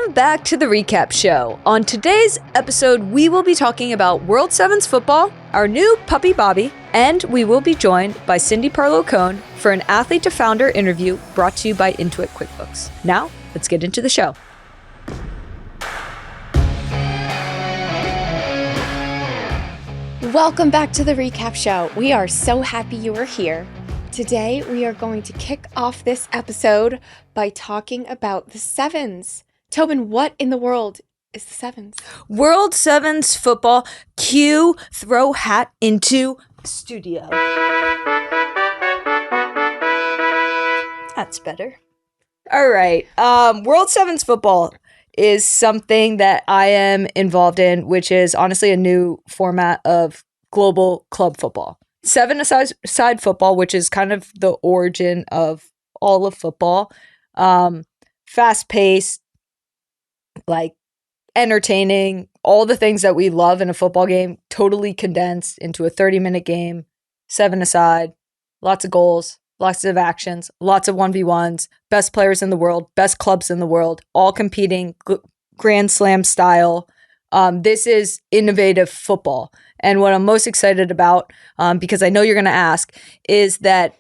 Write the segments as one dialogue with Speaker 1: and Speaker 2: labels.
Speaker 1: Welcome back to the Recap Show. On today's episode, we will be talking about World Sevens football, our new puppy Bobby, and we will be joined by Cindy Parlow Cone for an Athlete to Founder interview brought to you by Intuit QuickBooks. Now, let's get into the show.
Speaker 2: Welcome back to the Recap Show. We are so happy you are here. Today, we are going to kick off this episode by talking about the Sevens. Tobin, what in the world is the Sevens?
Speaker 1: World Sevens football. Cue throw hat into studio. That's better. All right. World Sevens football is something that I am involved in, which is honestly a new format of global club football. Seven-a-side football, which is kind of the origin of all of football. Fast-paced, like entertaining, all the things that we love in a football game, totally condensed into a 30-minute game, seven-a-side, lots of goals, lots of actions, lots of 1v1s, best players in the world, best clubs in the world, all competing, Grand Slam style. This is innovative football. And what I'm most excited about, because I know you're going to ask, is that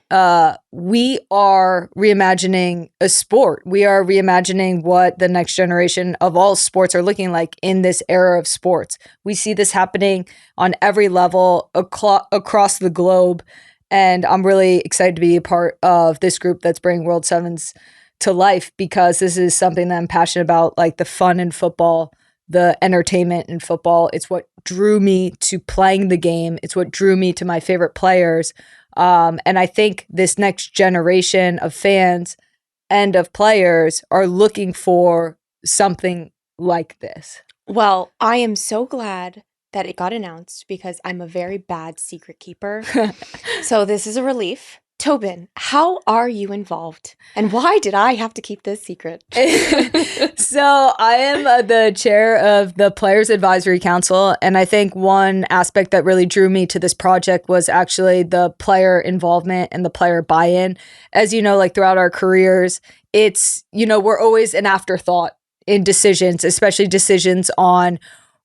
Speaker 1: we are reimagining a sport. We are reimagining what the next generation of all sports are looking like in this era of sports. We see this happening on every level across the globe. And I'm really excited to be a part of this group that's bringing World Sevens to life, because this is something that I'm passionate about, like the fun in football, the entertainment in football. It's what drew me to playing the game. It's what drew me to my favorite players. And I think this next generation of fans and of players are looking for something like this.
Speaker 2: Well, I am so glad that it got announced because I'm a very bad secret keeper. So this is a relief. Tobin, how are you involved? And why did I have to keep this secret?
Speaker 1: So I am the chair of the Players Advisory Council. And I think one aspect that really drew me to this project was actually the player involvement and the player buy-in. As you know, like throughout our careers, it's, we're always an afterthought in decisions, especially decisions on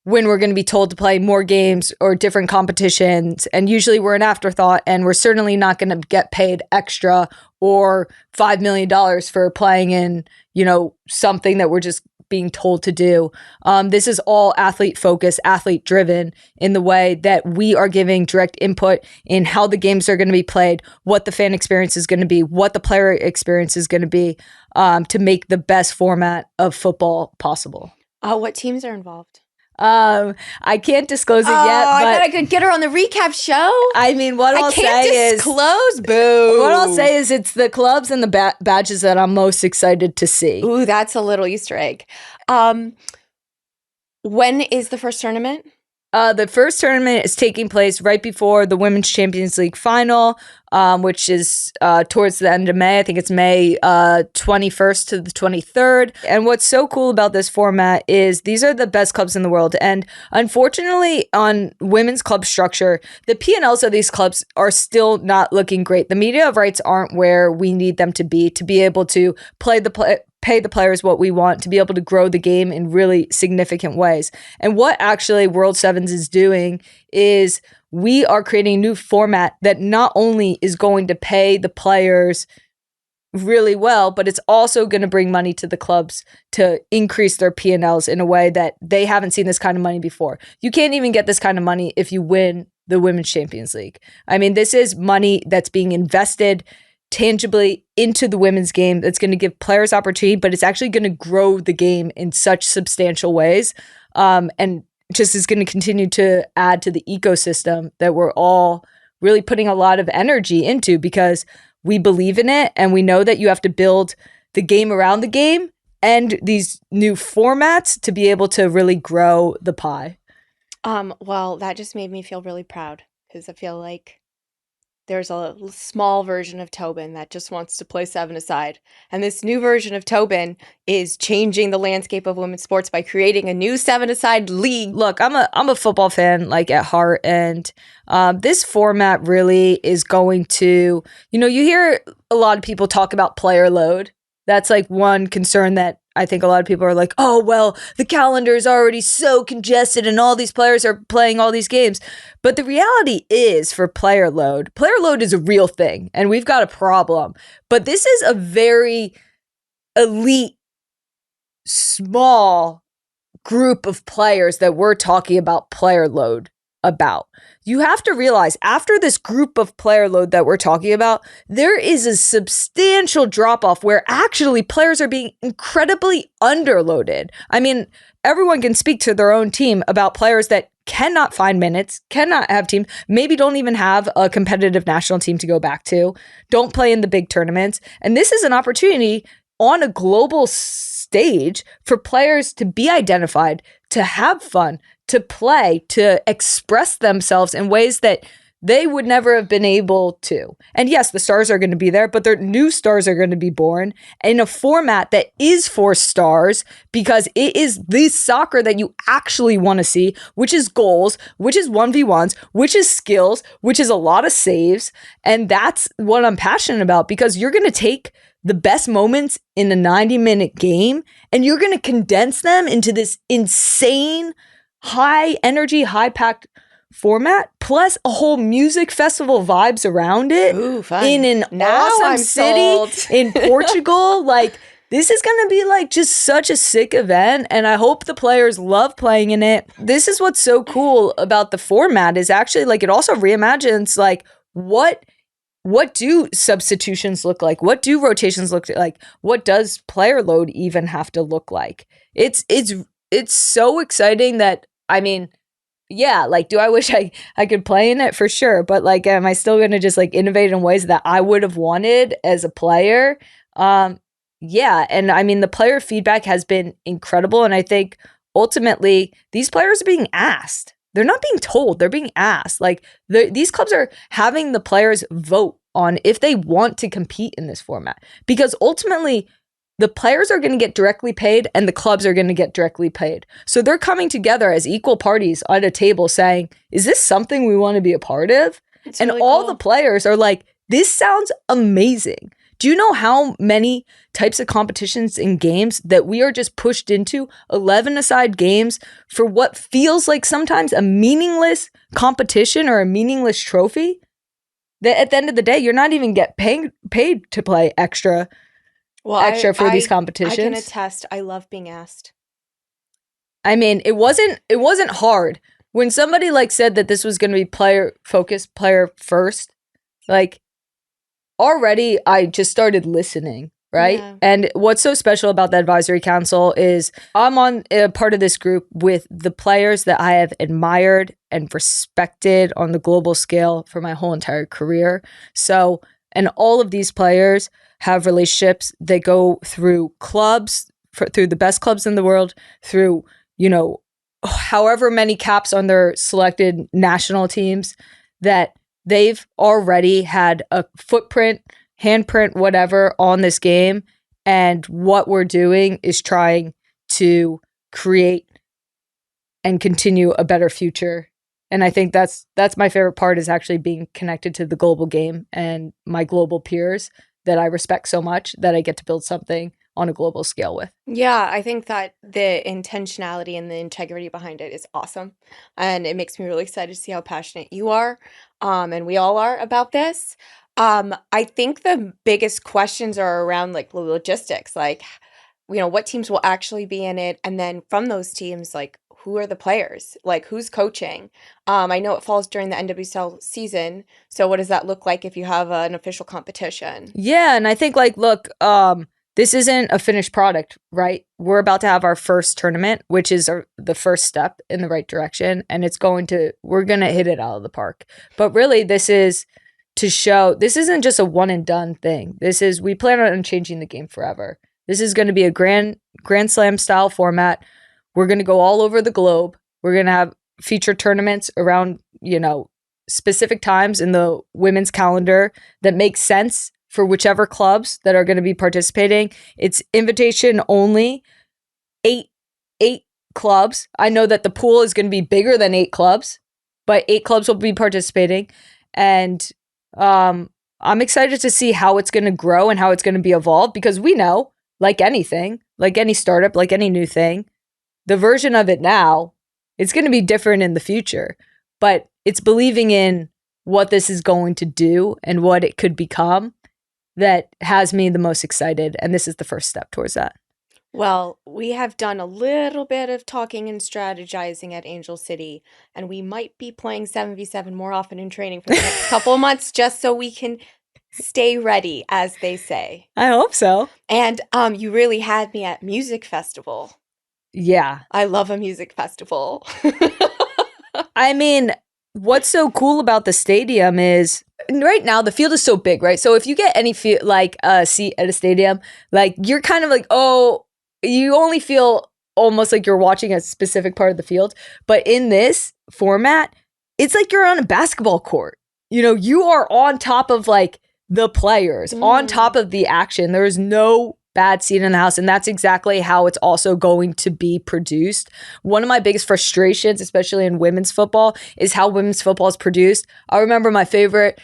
Speaker 1: when we're going to be told to play more games or different competitions. And usually we're an afterthought, and we're certainly not going to get paid extra or $5 million for playing in, something that we're just being told to do. This is all athlete focused, athlete driven in the way that we are giving direct input in how the games are going to be played, what the fan experience is going to be, what the player experience is going to be, to make the best format of football possible.
Speaker 2: What teams are involved?
Speaker 1: I can't disclose it yet.
Speaker 2: I
Speaker 1: but
Speaker 2: thought I could get her on the recap show.
Speaker 1: I mean, what I'll say is
Speaker 2: boo.
Speaker 1: What I'll say is it's the clubs and the badges that I'm most excited to see.
Speaker 2: Ooh, that's a little Easter egg. When is the first tournament?
Speaker 1: The first tournament is taking place right before the Women's Champions League final, which is towards the end of May. I think it's May 21st to the 23rd. And what's so cool about this format is these are the best clubs in the world. And unfortunately, on women's club structure, the P&Ls of these clubs are still not looking great. The media rights aren't where we need them to be able to pay the players what we want, to be able to grow the game in really significant ways. And what actually World Sevens is doing is we are creating a new format that not only is going to pay the players really well, but it's also going to bring money to the clubs to increase their P&Ls in a way that they haven't seen this kind of money before. You can't even get this kind of money if you win the Women's Champions League. I mean, this is money that's being invested tangibly into the women's game that's going to give players opportunity, but it's actually going to grow the game in such substantial ways, and just is going to continue to add to the ecosystem that we're all really putting a lot of energy into, because we believe in it and we know that you have to build the game around the game and these new formats to be able to really grow the pie.
Speaker 2: Well, that just made me feel really proud, because I feel like there's a small version of Tobin that just wants to play seven-a-side. And this new version of Tobin is changing the landscape of women's sports by creating a new seven-a-side league.
Speaker 1: Look, I'm a football fan, like, at heart. And this format really is going to, you hear a lot of people talk about player load. That's like one concern that I think a lot of people are like, oh, well, the calendar is already so congested and all these players are playing all these games. But the reality is for player load is a real thing and we've got a problem. But this is a very elite, small group of players that we're talking about player load about. You have to realize after this group of player load that we're talking about, there is a substantial drop off where actually players are being incredibly underloaded. I mean, everyone can speak to their own team about players that cannot find minutes, cannot have teams, maybe don't even have a competitive national team to go back to, don't play in the big tournaments. And this is an opportunity on a global stage for players to be identified, to have fun, to play, to express themselves in ways that they would never have been able to. And yes, the stars are going to be there, but their new stars are going to be born in a format that is for stars because it is the soccer that you actually want to see, which is goals, which is 1v1s, which is skills, which is a lot of saves. And that's what I'm passionate about because you're going to take the best moments in a 90-minute game and you're going to condense them into this insane high energy, high packed format, plus a whole music festival vibes around it.
Speaker 2: Ooh, fun.
Speaker 1: In an
Speaker 2: Now
Speaker 1: awesome
Speaker 2: I'm
Speaker 1: city
Speaker 2: sold.
Speaker 1: in Portugal. Like, this is going to be like just such a sick event. And I hope the players love playing in it. This is what's so cool about the format is actually like, it also reimagines like what do substitutions look like? What do rotations look like? What does player load even have to look like? It's so exciting that, I mean, yeah, like, do I wish I could play in it? For sure. But like, am I still going to just like innovate in ways that I would have wanted as a player? Yeah. And I mean, the player feedback has been incredible. And I think ultimately these players are being asked. They're not being told, they're being asked. Like these clubs are having the players vote on if they want to compete in this format because ultimately the players are going to get directly paid and the clubs are going to get directly paid. So they're coming together as equal parties at a table saying, is this something we want to be a part of?
Speaker 2: It's
Speaker 1: and
Speaker 2: really
Speaker 1: all
Speaker 2: cool.
Speaker 1: the players are like, this sounds amazing. Do you know how many types of competitions and games that we are just pushed into 11-a-side games for what feels like sometimes a meaningless competition or a meaningless trophy? That at the end of the day, you're not even paid to play extra for these competitions.
Speaker 2: I can attest. I love being asked.
Speaker 1: I mean, it wasn't hard when somebody like said that this was going to be player focused, player first. Like already, I just started listening, right?
Speaker 2: Yeah.
Speaker 1: And what's so special about the advisory council is I'm on a part of this group with the players that I have admired and respected on the global scale for my whole entire career. So, and all of these players have relationships that go through clubs, through the best clubs in the world, through, you know, however many caps on their selected national teams, that they've already had a footprint, handprint, whatever on this game. And what we're doing is trying to create and continue a better future. And I think that's my favorite part is actually being connected to the global game and my global peers that I respect so much that I get to build something on a global scale with.
Speaker 2: Yeah, I think that the intentionality and the integrity behind it is awesome. And it makes me really excited to see how passionate you are, and we all are about this. I think the biggest questions are around like the logistics, like, what teams will actually be in it. And then from those teams, like, who are the players? Like, who's coaching? I know it falls during the NWSL season. So what does that look like if you have an official competition?
Speaker 1: Yeah, and I think like, look, this isn't a finished product, right? We're about to have our first tournament, which is the first step in the right direction. And we're going to hit it out of the park. But really, this is to show, this isn't just a one and done thing. We plan on changing the game forever. This is going to be a grand slam style format. We're going to go all over the globe. We're going to have feature tournaments around, specific times in the women's calendar that make sense for whichever clubs that are going to be participating. It's invitation only, 8 clubs. I know that the pool is going to be bigger than 8 clubs, but 8 clubs will be participating. And I'm excited to see how it's going to grow and how it's going to be evolved because we know, like anything, like any startup, like any new thing, the version of it now, it's going to be different in the future. But it's believing in what this is going to do and what it could become that has me the most excited. And this is the first step towards that.
Speaker 2: Well, we have done a little bit of talking and strategizing at Angel City, and we might be playing 7v7 more often in training for the next couple of months just so we can stay ready, as they say.
Speaker 1: I hope so.
Speaker 2: And you really had me at music festival.
Speaker 1: Yeah.
Speaker 2: I love a music festival.
Speaker 1: I mean, what's so cool about the stadium is right now the field is so big, right? So if you get any like a seat at a stadium, like you're kind of like, oh, you only feel almost like you're watching a specific part of the field. But in this format, it's like you're on a basketball court. You know, you are on top of like the players, on top of the action. There is no bad seat in the house. And that's exactly how it's also going to be produced. One of my biggest frustrations, especially in women's football, is how women's football is produced. I remember my favorite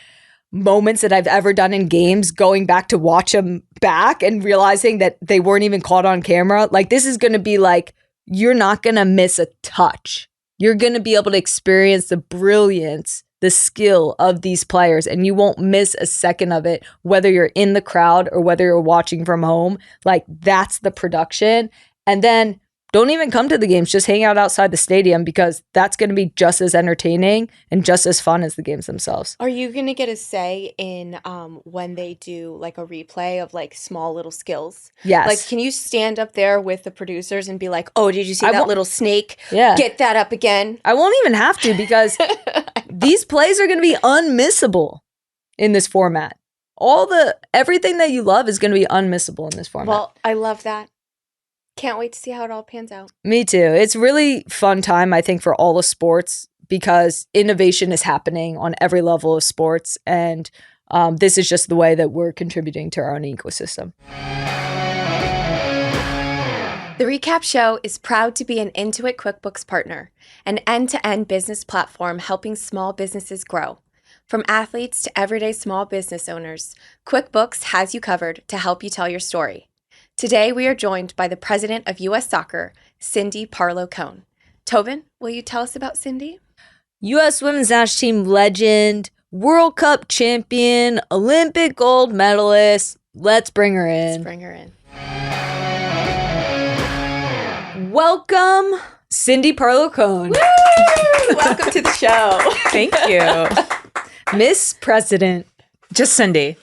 Speaker 1: moments that I've ever done in games, going back to watch them back and realizing that they weren't even caught on camera. Like, this is going to be like, you're not going to miss a touch. You're going to be able to experience the brilliance, the skill of these players, and you won't miss a second of it, whether you're in the crowd or whether you're watching from home. Like, that's the production. And then don't even come to the games, just hang out outside the stadium, because that's going to be just as entertaining and just as fun as the games themselves.
Speaker 2: Are you going to get a say in when they do like a replay of like small little skills?
Speaker 1: Yes.
Speaker 2: Like, can you stand up there with the producers and be like, oh, did you see that little snake?
Speaker 1: Yeah.
Speaker 2: Get that up again.
Speaker 1: I won't even have to, because these plays are going to be unmissable in this format. Everything that you love is going to be unmissable in this format.
Speaker 2: Well, I love that. Can't wait to see how it all pans out.
Speaker 1: Me too. It's really fun time, I think, for all the sports, because innovation is happening on every level of sports. And this is just the way that we're contributing to our own ecosystem.
Speaker 2: The Recap Show is proud to be an Intuit QuickBooks partner, an end-to-end business platform helping small businesses grow. From athletes to everyday small business owners, QuickBooks has you covered to help you tell your story. Today, we are joined by the President of U.S. Soccer, Cindy Parlow Cone. Tobin, will you tell us about Cindy?
Speaker 1: U.S. Women's National Team legend, World Cup champion, Olympic gold medalist. Let's bring her in.
Speaker 2: Let's bring her in.
Speaker 1: Welcome, Cindy Parlow Cone.
Speaker 2: Welcome to the show.
Speaker 3: Thank you.
Speaker 1: Miss President.
Speaker 3: Just Cindy.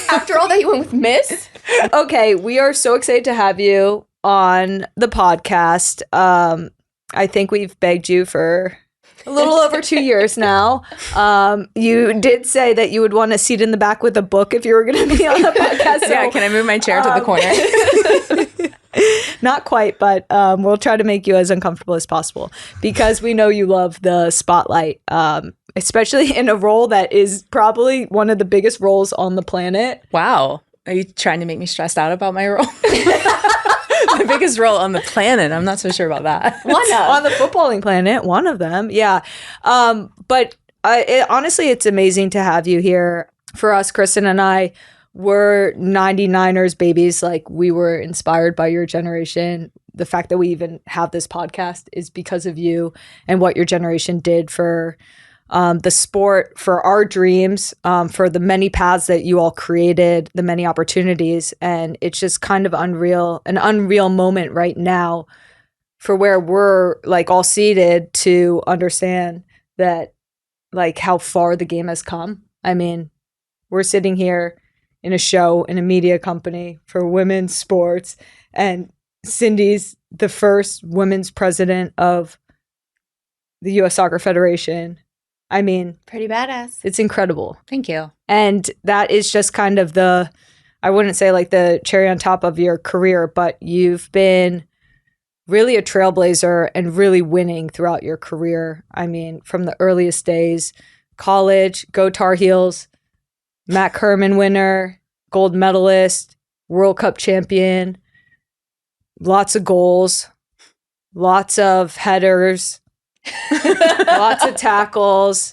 Speaker 2: After all that, you went with Miss?
Speaker 1: Okay, we are so excited to have you on the podcast. I think we've begged you for a little over 2 years now. You did say that you would want a seat in the back with a book if you were going to be on the podcast. So,
Speaker 3: yeah, can I move my chair to the corner?
Speaker 1: Not quite, but we'll try to make you as uncomfortable as possible, because we know you love the spotlight, especially in a role that is probably one of the biggest roles on the planet.
Speaker 3: Wow. Are you trying to make me stressed out about my role? The biggest role on the planet. I'm not so sure about that.
Speaker 1: On the footballing planet, one of them. Yeah. But honestly, it's amazing to have you here. For us, Kristen and I were 99ers babies. Like, we were inspired by your generation. The fact that we even have this podcast is because of you and what your generation did for the sport, for our dreams, for the many paths that you all created, the many opportunities. And it's just kind of an unreal moment right now for where we're like all seated to understand that, like, how far the game has come. I mean, we're sitting here in a show in a media company for women's sports, and Cindy's the first women's president of the U.S. Soccer Federation. I mean,
Speaker 2: pretty badass.
Speaker 1: It's incredible.
Speaker 3: Thank you.
Speaker 1: And that is just kind of I wouldn't say like the cherry on top of your career, but you've been really a trailblazer and really winning throughout your career. I mean, from the earliest days, college, go Tar Heels, Matt Kerman winner, gold medalist, World Cup champion, lots of goals, lots of headers, lots of tackles.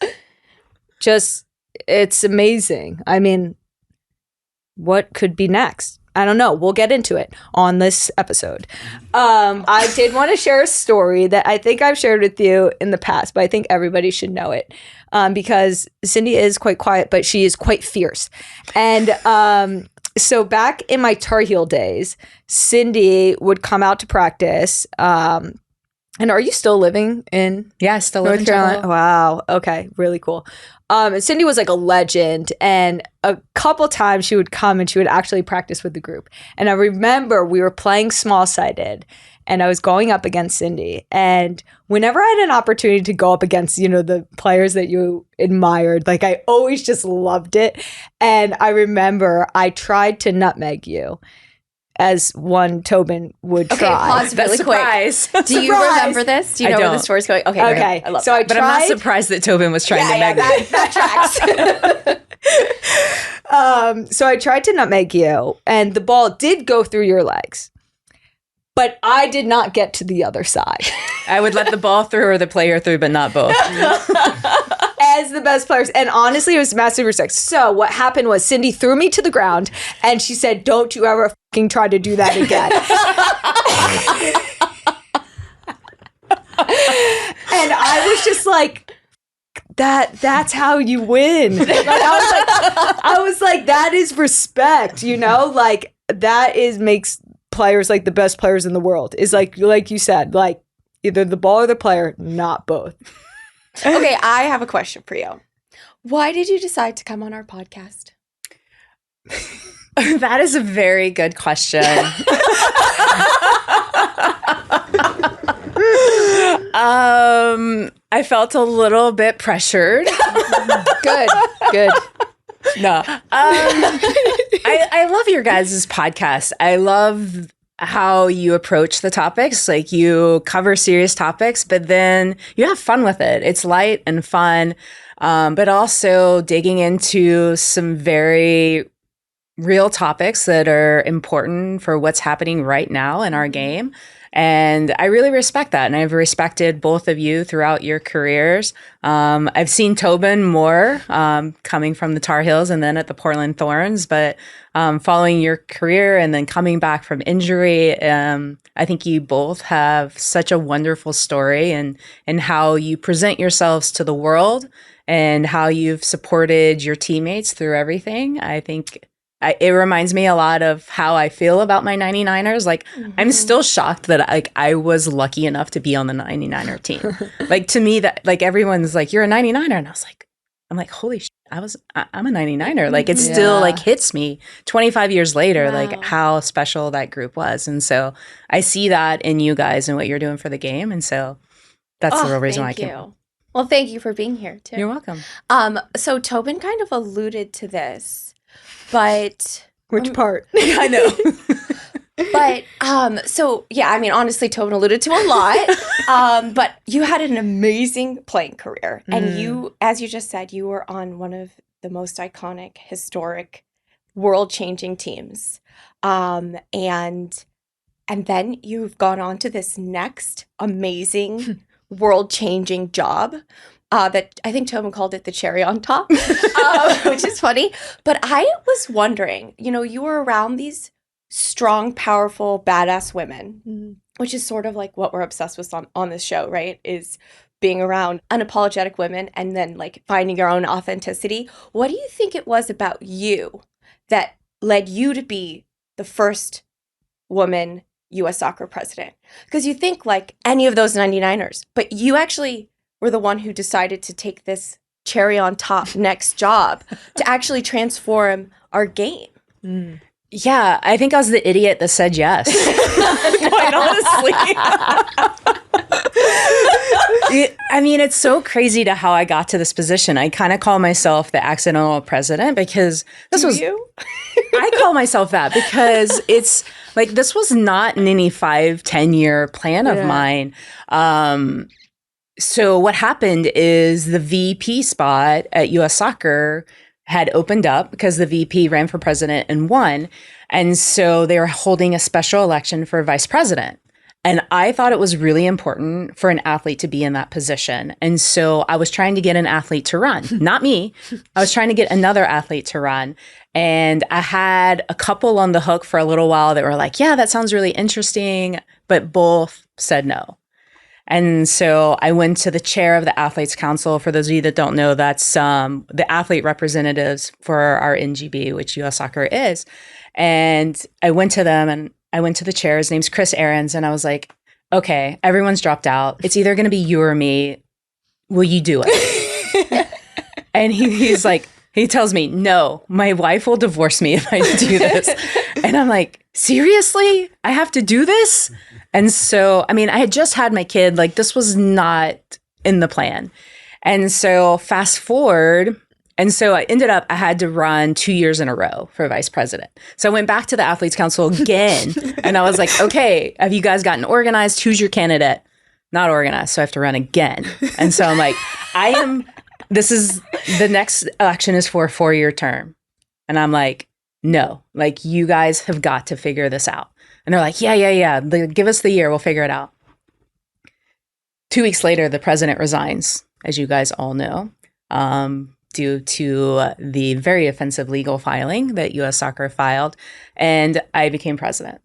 Speaker 1: Just, it's amazing. I mean, what could be next? I don't know. We'll get into it on this episode. I did want to share a story that I think I've shared with you in the past, but I think everybody should know it because Cindy is quite quiet, but she is quite fierce. And so back in my Tar Heel days, Cindy would come out to practice. And are you still living in
Speaker 3: Still
Speaker 1: North
Speaker 3: living in
Speaker 1: Carolina?
Speaker 3: Chapel.
Speaker 1: Wow. Okay. Really cool. And Cindy was like a legend. And a couple times she would come and she would actually practice with the group. And I remember we were playing small-sided and I was going up against Cindy. And whenever I had an opportunity to go up against, the players that you admired, like I always just loved it. And I remember I tried to nutmeg you, as one Tobin would
Speaker 2: Okay,
Speaker 1: try.
Speaker 2: pause really quick. Do you remember this? Do you know where the story's going? Okay,
Speaker 1: Okay.
Speaker 2: great. I love
Speaker 1: So
Speaker 2: that.
Speaker 3: But I'm not surprised that Tobin was trying to meg me.
Speaker 2: that tracks.
Speaker 1: So I tried to nutmeg you, and the ball did go through your legs, but I did not get to the other side.
Speaker 3: I would let the ball through or the player through, but not both.
Speaker 1: As the best players. And honestly, it was massive respect. So what happened was Cindy threw me to the ground, and she said, "Don't you ever fucking try to do that again." And I was just like, that's how you win. Like, I was like, that is respect, like that makes players like the best players in the world. Is like you said, like either the ball or the player, not both.
Speaker 2: Okay, I have a question for you. Why did you decide to come on our podcast?
Speaker 3: That is a very good question. I felt a little bit pressured.
Speaker 1: Good.
Speaker 3: No. I love your guys' podcast. I love how you approach the topics. Like you cover serious topics, but then you have fun with it. It's light and fun, but also digging into some very real topics that are important for what's happening right now in our game. And I really respect that. And I've respected both of you throughout your careers. I've seen Tobin more coming from the Tar Heels and then at the Portland Thorns. But following your career and then coming back from injury, I think you both have such a wonderful story and how you present yourselves to the world and how you've supported your teammates through everything. I think it reminds me a lot of how I feel about my 99ers. Like, I'm still shocked that I was lucky enough to be on the 99er team. Like, to me, that like everyone's like, you're a 99er. And I'm like, holy shit, I'm a 99er. Like, it still like hits me 25 years later, like how special that group was. And so I see that in you guys and what you're doing for the game. And so that's the real reason why I came.
Speaker 2: Well, thank you for being here too.
Speaker 3: You're welcome.
Speaker 2: So Tobin kind of alluded to this. But
Speaker 1: which part?
Speaker 3: I know.
Speaker 2: But so yeah, I mean, honestly, Tobin alluded to a lot. But you had an amazing playing career, and you, as you just said, you were on one of the most iconic, historic, world-changing teams, and then you've gone on to this next amazing, world-changing job. That I think Tobin called it the cherry on top, which is funny. But I was wondering, you were around these strong, powerful, badass women, which is sort of like what we're obsessed with on this show, right? Is being around unapologetic women and then like finding your own authenticity. What do you think it was about you that led you to be the first woman U.S. soccer president? Because you think like any of those 99ers, but you actually were the one who decided to take this cherry on top next job to actually transform our game.
Speaker 3: Yeah, I think I was the idiot that said yes. Quite honestly. I mean, it's so crazy to how I got to this position. I kind of call myself the accidental president because this was you. I call myself that because it's like this was not in any 5-10 year plan of mine. So what happened is the VP spot at U.S. Soccer had opened up because the VP ran for president and won. And so they were holding a special election for vice president. And I thought it was really important for an athlete to be in that position. And so I was trying to get an athlete to run, not me. I was trying to get another athlete to run. And I had a couple on the hook for a little while that were like, yeah, that sounds really interesting. But both said no. And so I went to the chair of the Athletes Council. For those of you that don't know, that's the athlete representatives for our NGB, which U.S. Soccer is. And I went to them and I went to the chair. His name's Chris Aarons. And I was like, okay, everyone's dropped out. It's either going to be you or me. Will you do it? And he's like, he tells me, no, my wife will divorce me if I do this. And I'm like, seriously? I have to do this? And so, I mean, I had just had my kid. Like, this was not in the plan. And so fast forward. And so I had to run 2 years in a row for vice president. So I went back to the Athletes Council again. And I was like, okay, have you guys gotten organized? Who's your candidate? Not organized. So I have to run again. And so I'm like, the next election is for a 4-year term. And I'm like, no, like, you guys have got to figure this out. And they're like, yeah. Give us the year. We'll figure it out. 2 weeks later, the president resigns, as you guys all know, due to the very offensive legal filing that U.S. Soccer filed. And I became president.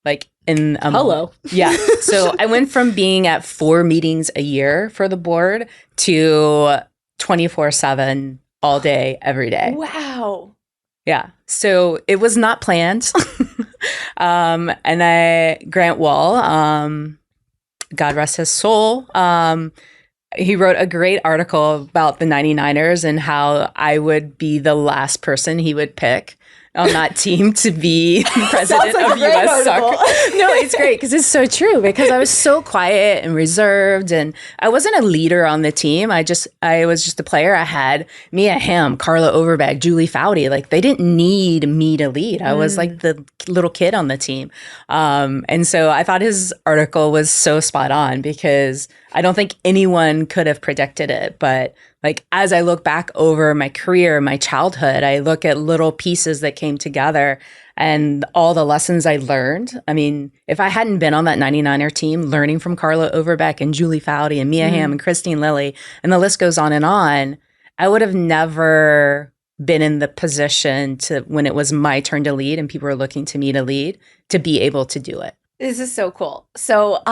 Speaker 3: Like, in a
Speaker 1: Hello.
Speaker 3: Yeah. So I went from being at 4 meetings a year for the board to 24/7 all day, every day.
Speaker 2: Wow.
Speaker 3: Yeah. So it was not planned. And Grant Wall, God rest his soul, he wrote a great article about the 99ers and how I would be the last person he would pick on that team to be president of U.S. Soccer. No, it's great because it's so true, because I was so quiet and reserved and I wasn't a leader on the team. I was just a player. I had Mia Hamm, Carla Overbeck, Julie Foudy. Like, they didn't need me to lead. I was like the little kid on the team. And so I thought his article was so spot on, because I don't think anyone could have predicted it. But like, as I look back over my career, my childhood, I look at little pieces that came together and all the lessons I learned. I mean, if I hadn't been on that 99er team, learning from Carla Overbeck and Julie Foudy and Mia Hamm and Christine Lilly, and the list goes on, I would have never been in the position to, when it was my turn to lead and people were looking to me to lead, to be able to do it.
Speaker 2: This is so cool. So,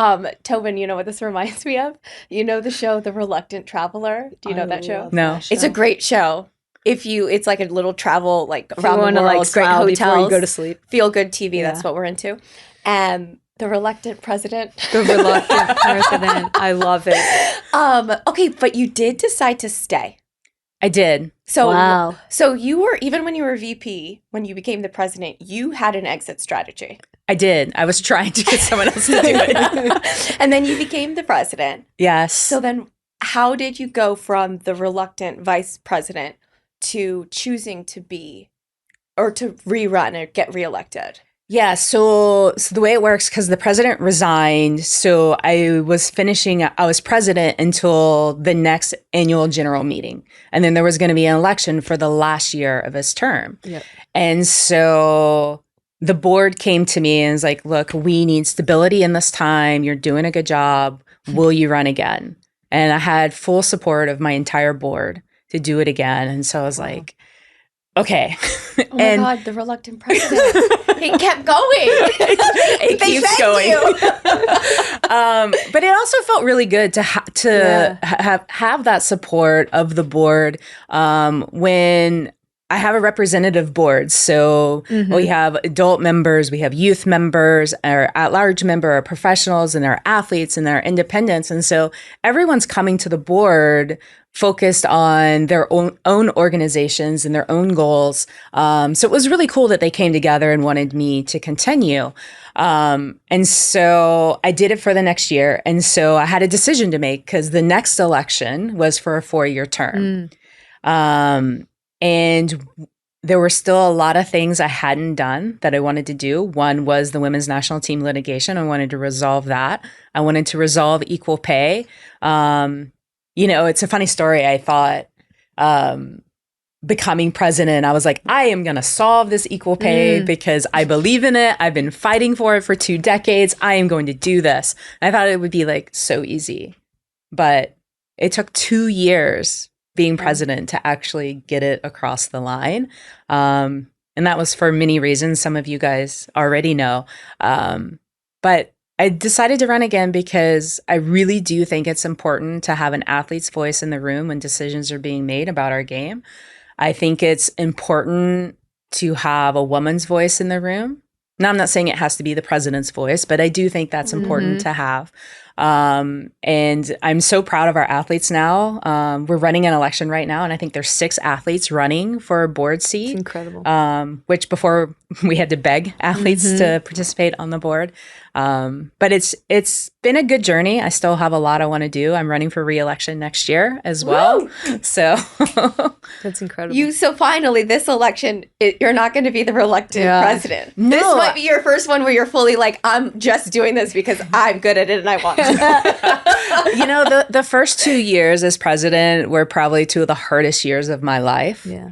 Speaker 2: Tobin, you know what this reminds me of? You know the show The Reluctant Traveler? Do you know that show?
Speaker 3: No.
Speaker 2: It's a great show. It's like a little travel, like, around the world,
Speaker 1: like,
Speaker 2: great hotels,
Speaker 1: before you go to sleep.
Speaker 2: Feel good TV.
Speaker 1: Yeah.
Speaker 2: That's what we're into. And The Reluctant President.
Speaker 1: The Reluctant President. I love it.
Speaker 2: Okay, but you did decide to stay.
Speaker 3: I did.
Speaker 2: So,
Speaker 1: Wow.
Speaker 2: So you were, even when you were VP, when you became the president, you had an exit strategy.
Speaker 3: I did. I was trying to get someone else to do it.
Speaker 2: And then you became the president.
Speaker 3: Yes.
Speaker 2: So then how did you go from the reluctant vice president to choosing to be, or to rerun or get reelected?
Speaker 3: Yeah, so the way it works, because the president resigned, so I was president until the next annual general meeting. And then there was going to be an election for the last year of his term.
Speaker 1: Yep.
Speaker 3: And so the board came to me and was like, look, we need stability in this time. You're doing a good job. Will you run again? And I had full support of my entire board to do it again. And so I was like, okay.
Speaker 2: Oh my God, the reluctant president. He kept going.
Speaker 3: It keeps going. But it also felt really good to have that support of the board when I have a representative board. So we have adult members, we have youth members, our at-large member, our professionals, and our athletes, and our independents. And so everyone's coming to the board focused on their own organizations and their own goals. So it was really cool that they came together and wanted me to continue. And so I did it for the next year. And so I had a decision to make, because the next election was for a 4-year term. And there were still a lot of things I hadn't done that I wanted to do. One was the women's national team litigation. I wanted to resolve that. I wanted to resolve equal pay. It's a funny story. I thought becoming president, I was like, I am going to solve this equal pay because I believe in it. I've been fighting for it for 2 decades. I am going to do this. And I thought it would be like so easy, but it took 2 years being president to actually get it across the line. And that was for many reasons. Some of you guys already know. But I decided to run again because I really do think it's important to have an athlete's voice in the room when decisions are being made about our game. I think it's important to have a woman's voice in the room. Now, I'm not saying it has to be the president's voice, but I do think that's important to have. And I'm so proud of our athletes now. We're running an election right now, and I think there's 6 athletes running for a board seat.
Speaker 1: It's incredible.
Speaker 3: Which before we had to beg athletes to participate on the board. But it's been a good journey. I still have a lot I want to do. I'm running for re-election next year as well.
Speaker 2: Woo!
Speaker 3: So
Speaker 1: That's incredible.
Speaker 2: So finally, this election, you're not going to be the reluctant president.
Speaker 3: No.
Speaker 2: This might be your first one where you're fully like, I'm just doing this because I'm good at it and I want to.
Speaker 3: The first 2 years as president were probably 2 of the hardest years of my life.
Speaker 1: Yeah.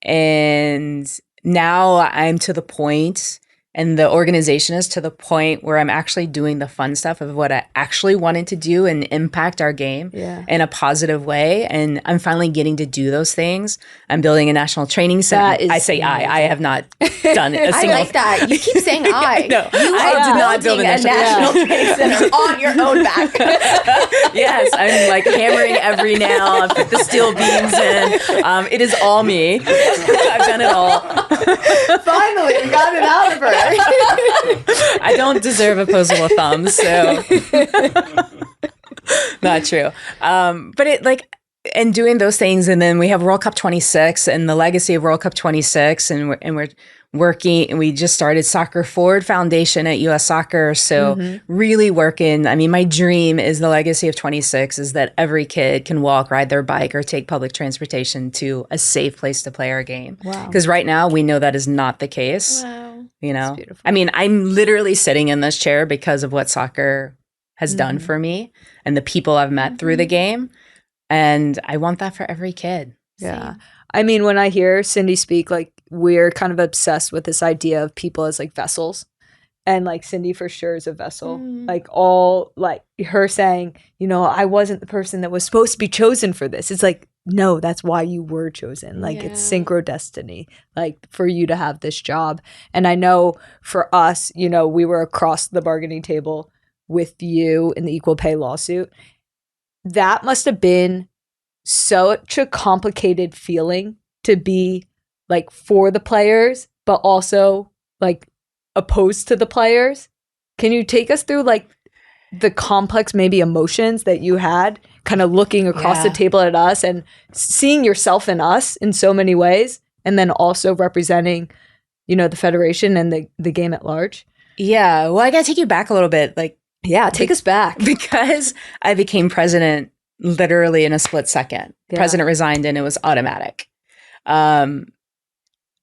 Speaker 3: And now I'm to the point, and the organization is to the point where I'm actually doing the fun stuff of what I actually wanted to do and impact our game in a positive way. And I'm finally getting to do those things. I'm building a national training center. I say I have not done a single.
Speaker 2: I like that. You keep saying I.
Speaker 3: No, I did not build a
Speaker 2: national training center on your own back.
Speaker 3: Yes, I'm like hammering every nail. I put the steel beams in. It is all me. I've done it all.
Speaker 2: Finally, we got it out of her.
Speaker 3: I don't deserve opposable thumbs, so not true. But it and doing those things, and then we have World Cup 26 and the legacy of World Cup 26, and we're working, and we just started Soccer Forward Foundation at U.S. Soccer. So really working. I mean, my dream is the legacy of 26 is that every kid can walk, ride their bike, or take public transportation to a safe place to play our game.
Speaker 1: Wow.
Speaker 3: Because right now we know that is not the case.
Speaker 2: Wow.
Speaker 3: That's beautiful. I mean, I'm literally sitting in this chair because of what soccer has done for me and the people I've met through the game. And I want that for every kid.
Speaker 1: Yeah. I mean, when I hear Cindy speak, like, we're kind of obsessed with this idea of people as like vessels. And like Cindy for sure is a vessel. Like all like her saying, I wasn't the person that was supposed to be chosen for this. It's like, no, that's why you were chosen. Like it's synchrodestiny, like for you to have this job. And I know for us, we were across the bargaining table with you in the equal pay lawsuit. That must have been such a complicated feeling to be like for the players, but also like opposed to the players. Can you take us through like the complex maybe emotions that you had kind of looking across the table at us and seeing yourself in us in so many ways, and then also representing, the federation and the game at large?
Speaker 3: Yeah. Well, I got to take you back a little bit. Like,
Speaker 1: yeah, take us back.
Speaker 3: Because I became president literally in a split second. The president resigned and it was automatic. I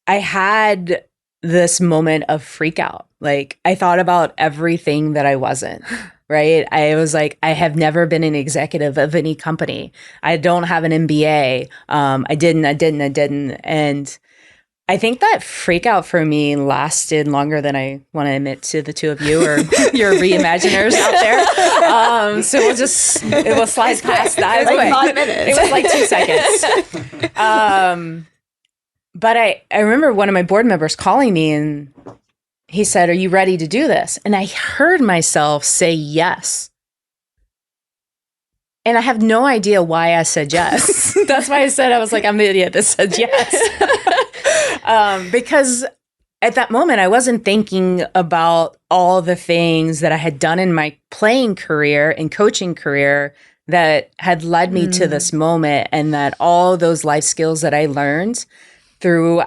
Speaker 3: had this moment of freak out. Like I thought about everything that I wasn't, right? I was like, I have never been an executive of any company. I don't have an MBA. I didn't. And I think that freak out for me lasted longer than I want to admit to the two of you or your reimaginers out there. So it will slide past that.
Speaker 1: It was like 5 minutes.
Speaker 3: It was like 2 seconds. But I remember one of my board members calling me and he said, "Are you ready to do this?" And I heard myself say yes. And I have no idea why I said yes. That's why I said, I was like, I'm the idiot that said yes. Because at that moment, I wasn't thinking about all the things that I had done in my playing career and coaching career that had led me to this moment, and that all those life skills that I learned through,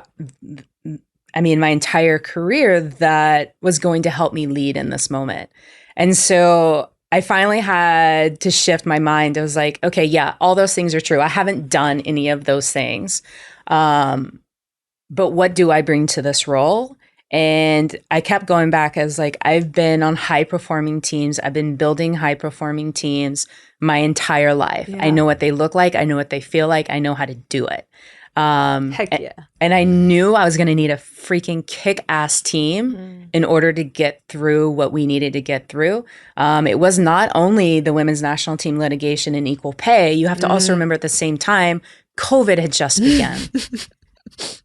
Speaker 3: my entire career that was going to help me lead in this moment. And so I finally had to shift my mind. I was like, okay, yeah, all those things are true. I haven't done any of those things. But what do I bring to this role? And I kept going back as like, I've been on high performing teams. I've been building high performing teams my entire life.
Speaker 1: Yeah.
Speaker 3: I know what they look like. I know what they feel like. I know how to do it.
Speaker 1: Heck yeah.
Speaker 3: And I knew I was going to need a freaking kick-ass team in order to get through what we needed to get through. It was not only the women's national team litigation and equal pay. You have to also remember at the same time, COVID had just begun.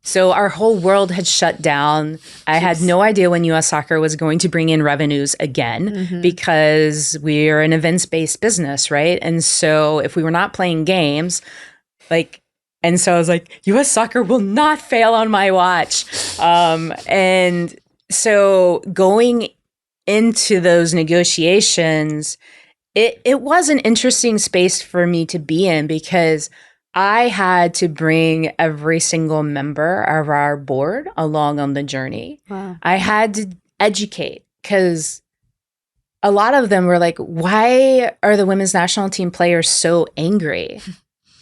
Speaker 3: So our whole world had shut down. I had no idea when U.S. Soccer was going to bring in revenues again because we're an events-based business, right? And so if we were not playing games, and so I was like, U.S. Soccer will not fail on my watch. And so going into those negotiations, it was an interesting space for me to be in because I had to bring every single member of our board along on the journey.
Speaker 1: Wow.
Speaker 3: I had to educate because a lot of them were like, why are the women's national team players so angry?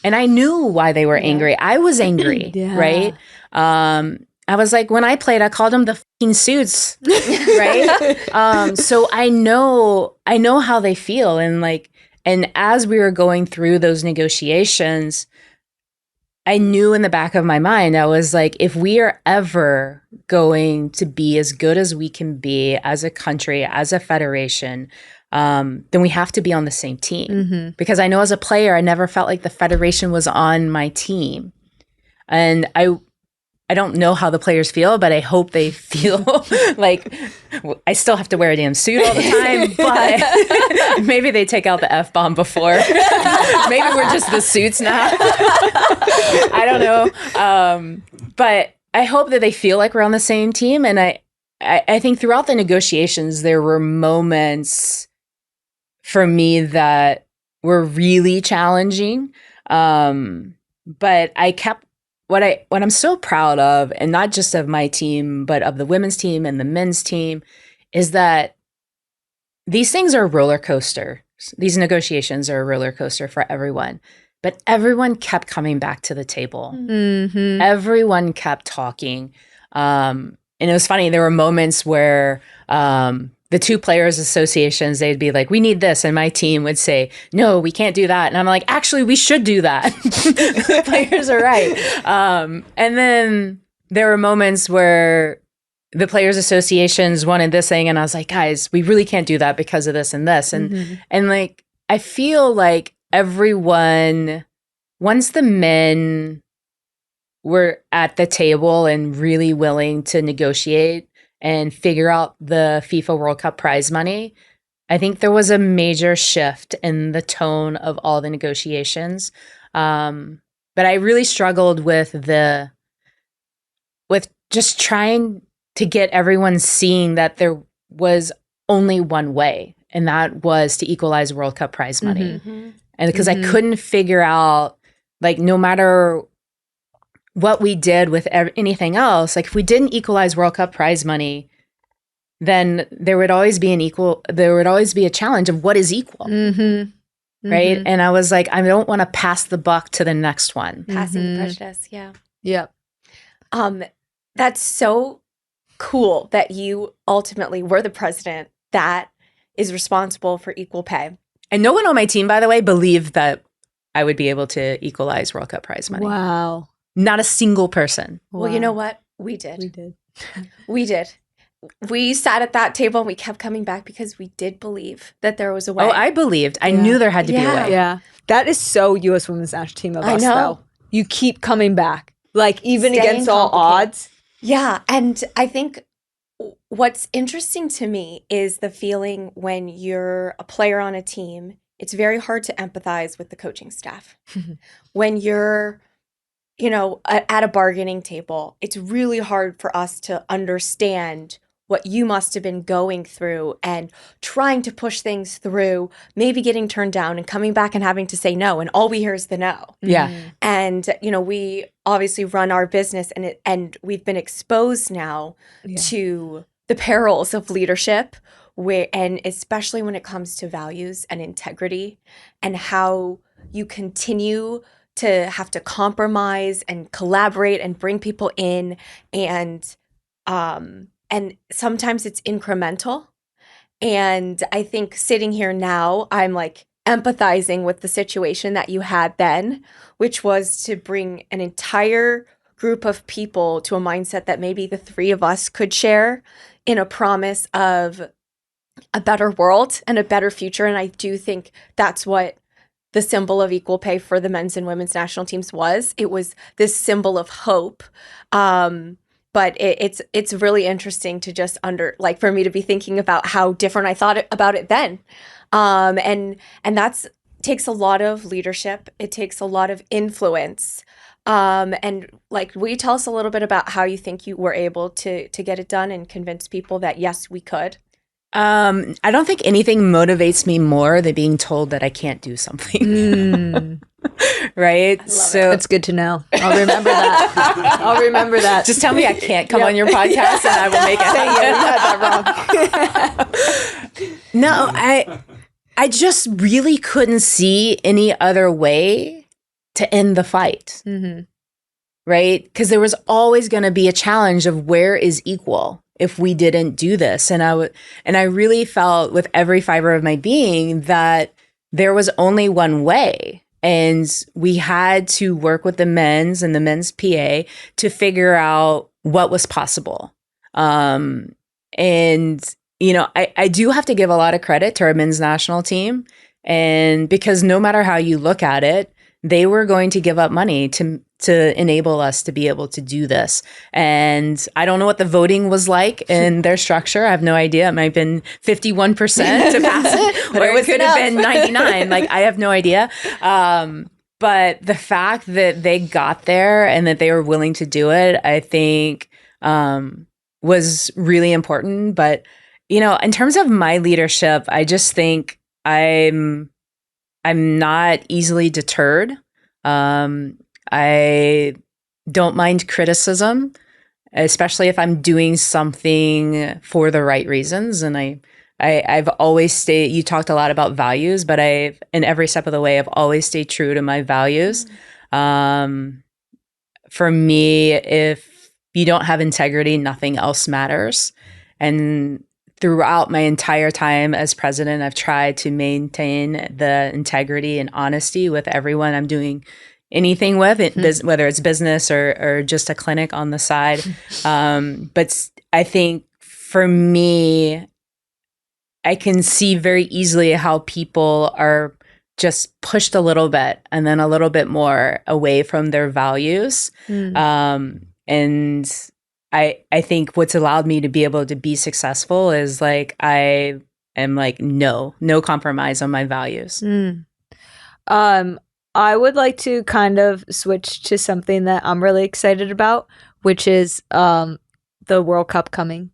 Speaker 3: And I knew why they were angry. I was angry, right? I was like, when I played, I called them the fucking suits, right? So I know how they feel. And as we were going through those negotiations, I knew in the back of my mind, I was like, if we are ever going to be as good as we can be as a country, as a federation, then we have to be on the same team. Because I know as a player, I never felt like the federation was on my team. And I don't know how the players feel, but I hope they feel like I still have to wear a damn suit all the time, but maybe they take out the F-bomb before. Maybe we're just the suits now. I don't know. But I hope that they feel like we're on the same team. And I think throughout the negotiations, there were moments for me that were really challenging. But I kept what I'm so proud of, and not just of my team, but of the women's team and the men's team, is that these things are a roller coaster. These negotiations are a roller coaster for everyone. But everyone kept coming back to the table. Everyone kept talking. And it was funny. There were moments where the two players associations, they'd be like, we need this. And my team would say, no, we can't do that. And I'm like, actually, we should do that. The players are right. And then there were moments where the players associations wanted this thing. And I was like, guys, we really can't do that because of this and this. And like, I feel like everyone, once the men were at the table and really willing to negotiate and figure out the FIFA World Cup prize money, I think there was a major shift in the tone of all the negotiations. But I really struggled with just trying to get everyone seeing that there was only one way, and that was to equalize World Cup prize money. And because I couldn't figure out, like, no matter what we did with anything else, like if we didn't equalize World Cup prize money, then there would always be a challenge of what is equal. Right. And I was like, I don't want to pass the buck to the next one.
Speaker 2: Passing the prejudice. Yeah.
Speaker 1: Yep.
Speaker 2: That's so cool that you ultimately were the president that is responsible for equal pay.
Speaker 3: And no one on my team, by the way, believed that I would be able to equalize World Cup prize money.
Speaker 1: Wow.
Speaker 3: Not a single person.
Speaker 2: Well, you know what? We did.
Speaker 1: We did.
Speaker 2: We sat at that table and we kept coming back because we did believe that there was a way.
Speaker 3: Oh, I believed. I knew there had to be a way.
Speaker 1: Yeah. That is so U.S. Women's National Team of us, though. You keep coming back. Like, even
Speaker 2: Staying
Speaker 1: against all odds.
Speaker 2: Yeah. And I think what's interesting to me is the feeling when you're a player on a team, it's very hard to empathize with the coaching staff. When you're, at a bargaining table, it's really hard for us to understand what you must have been going through and trying to push things through, maybe getting turned down and coming back and having to say no. And all we hear is the no.
Speaker 3: Yeah.
Speaker 2: And, we obviously run our business and we've been exposed now to the perils of leadership, and especially when it comes to values and integrity and how you continue to have to compromise and collaborate and bring people in and and sometimes it's incremental. And I think sitting here now, I'm like empathizing with the situation that you had then, which was to bring an entire group of people to a mindset that maybe the three of us could share in a promise of a better world and a better future. And I do think that's what the symbol of equal pay for the men's and women's national teams was. It was this symbol of hope. But it's really interesting to just for me to be thinking about how different I thought about it then. And that's takes a lot of leadership. It takes a lot of influence. And like, will you tell us a little bit about how you think you were able to get it done and convince people that yes, we could?
Speaker 3: I don't think anything motivates me more than being told that I can't do something. Right? So
Speaker 1: That's good to know. I'll remember that. I'll remember that.
Speaker 3: just tell me I can't come on your podcast and I will make it happen. No, I just really couldn't see any other way to end the fight. Right? Because there was always going to be a challenge of where is equal if we didn't do this. And I really felt with every fiber of my being that there was only one way. And we had to work with the men's and the men's PA to figure out what was possible. And, you know, I do have to give a lot of credit to our men's national team. And because no matter how you look at it, they were going to give up money to enable us to be able to do this. And I don't know what the voting was like in their structure. I have no idea. It might have been 51% to pass it, or it could have been 99. Like, I have no idea. But the fact that they got there and that they were willing to do it, I think was really important. But, you know, in terms of my leadership, I just think I'm not easily deterred. I don't mind criticism, especially if I'm doing something for the right reasons. And I've always stayed, you talked a lot about values, but in every step of the way, I've always stayed true to my values. For me, if you don't have integrity, nothing else matters. And throughout my entire time as president, I've tried to maintain the integrity and honesty with everyone I'm doing anything with, whether it's business or just a clinic on the side. But I think for me, I can see very easily how people are just pushed a little bit and then a little bit more away from their values. And I think what's allowed me to be able to be successful is like, I am like, no compromise on my values.
Speaker 1: I would like to kind of switch to something that I'm really excited about, which is the World Cup coming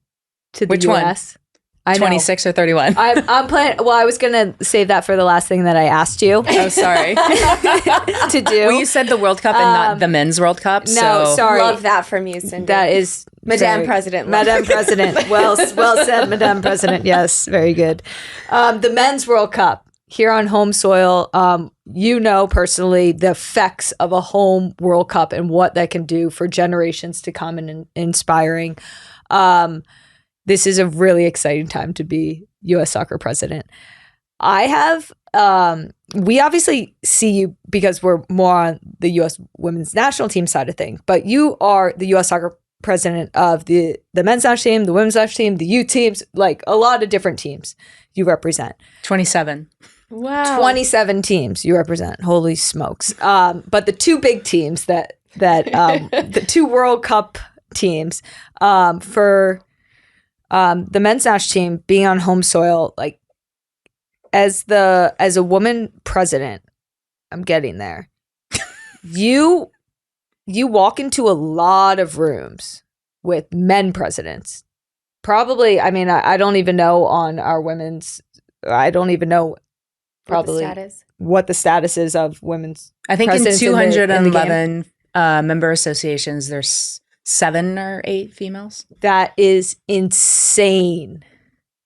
Speaker 1: to the
Speaker 3: Which
Speaker 1: U.S.
Speaker 3: One? 26 or 31?
Speaker 1: I'm planning. Well, I was going to save that for the last thing that I asked you.
Speaker 3: Oh, sorry.
Speaker 1: to do.
Speaker 3: Well, you said the World Cup and not the men's World Cup.
Speaker 2: No,
Speaker 3: so.
Speaker 2: sorry. Love that from you, Cindy.
Speaker 1: That is
Speaker 2: Madame President.
Speaker 1: Madame President. Well said, Madame President. Yes, very good. The men's World Cup here on home soil. You know personally the effects of a home World Cup and what that can do for generations to come and inspiring. This is a really exciting time to be U.S. soccer president. I have, we obviously see you because we're more on the U.S. women's national team side of things, but you are the U.S. soccer president of the men's national team, the women's national team, the youth teams, like a lot of different teams you represent.
Speaker 3: 27.
Speaker 2: Wow.
Speaker 1: 27 teams you represent. Holy smokes. But the two big teams that the two World Cup teams for the men's national team being on home soil, like as a woman president, I'm getting there. You walk into a lot of rooms with men presidents. Probably, I mean, I don't even know on our women's, I don't even know probably what the status is of women's.
Speaker 3: I think in
Speaker 1: presidents
Speaker 3: 211 member associations, there's 7 or 8 females.
Speaker 1: That is insane.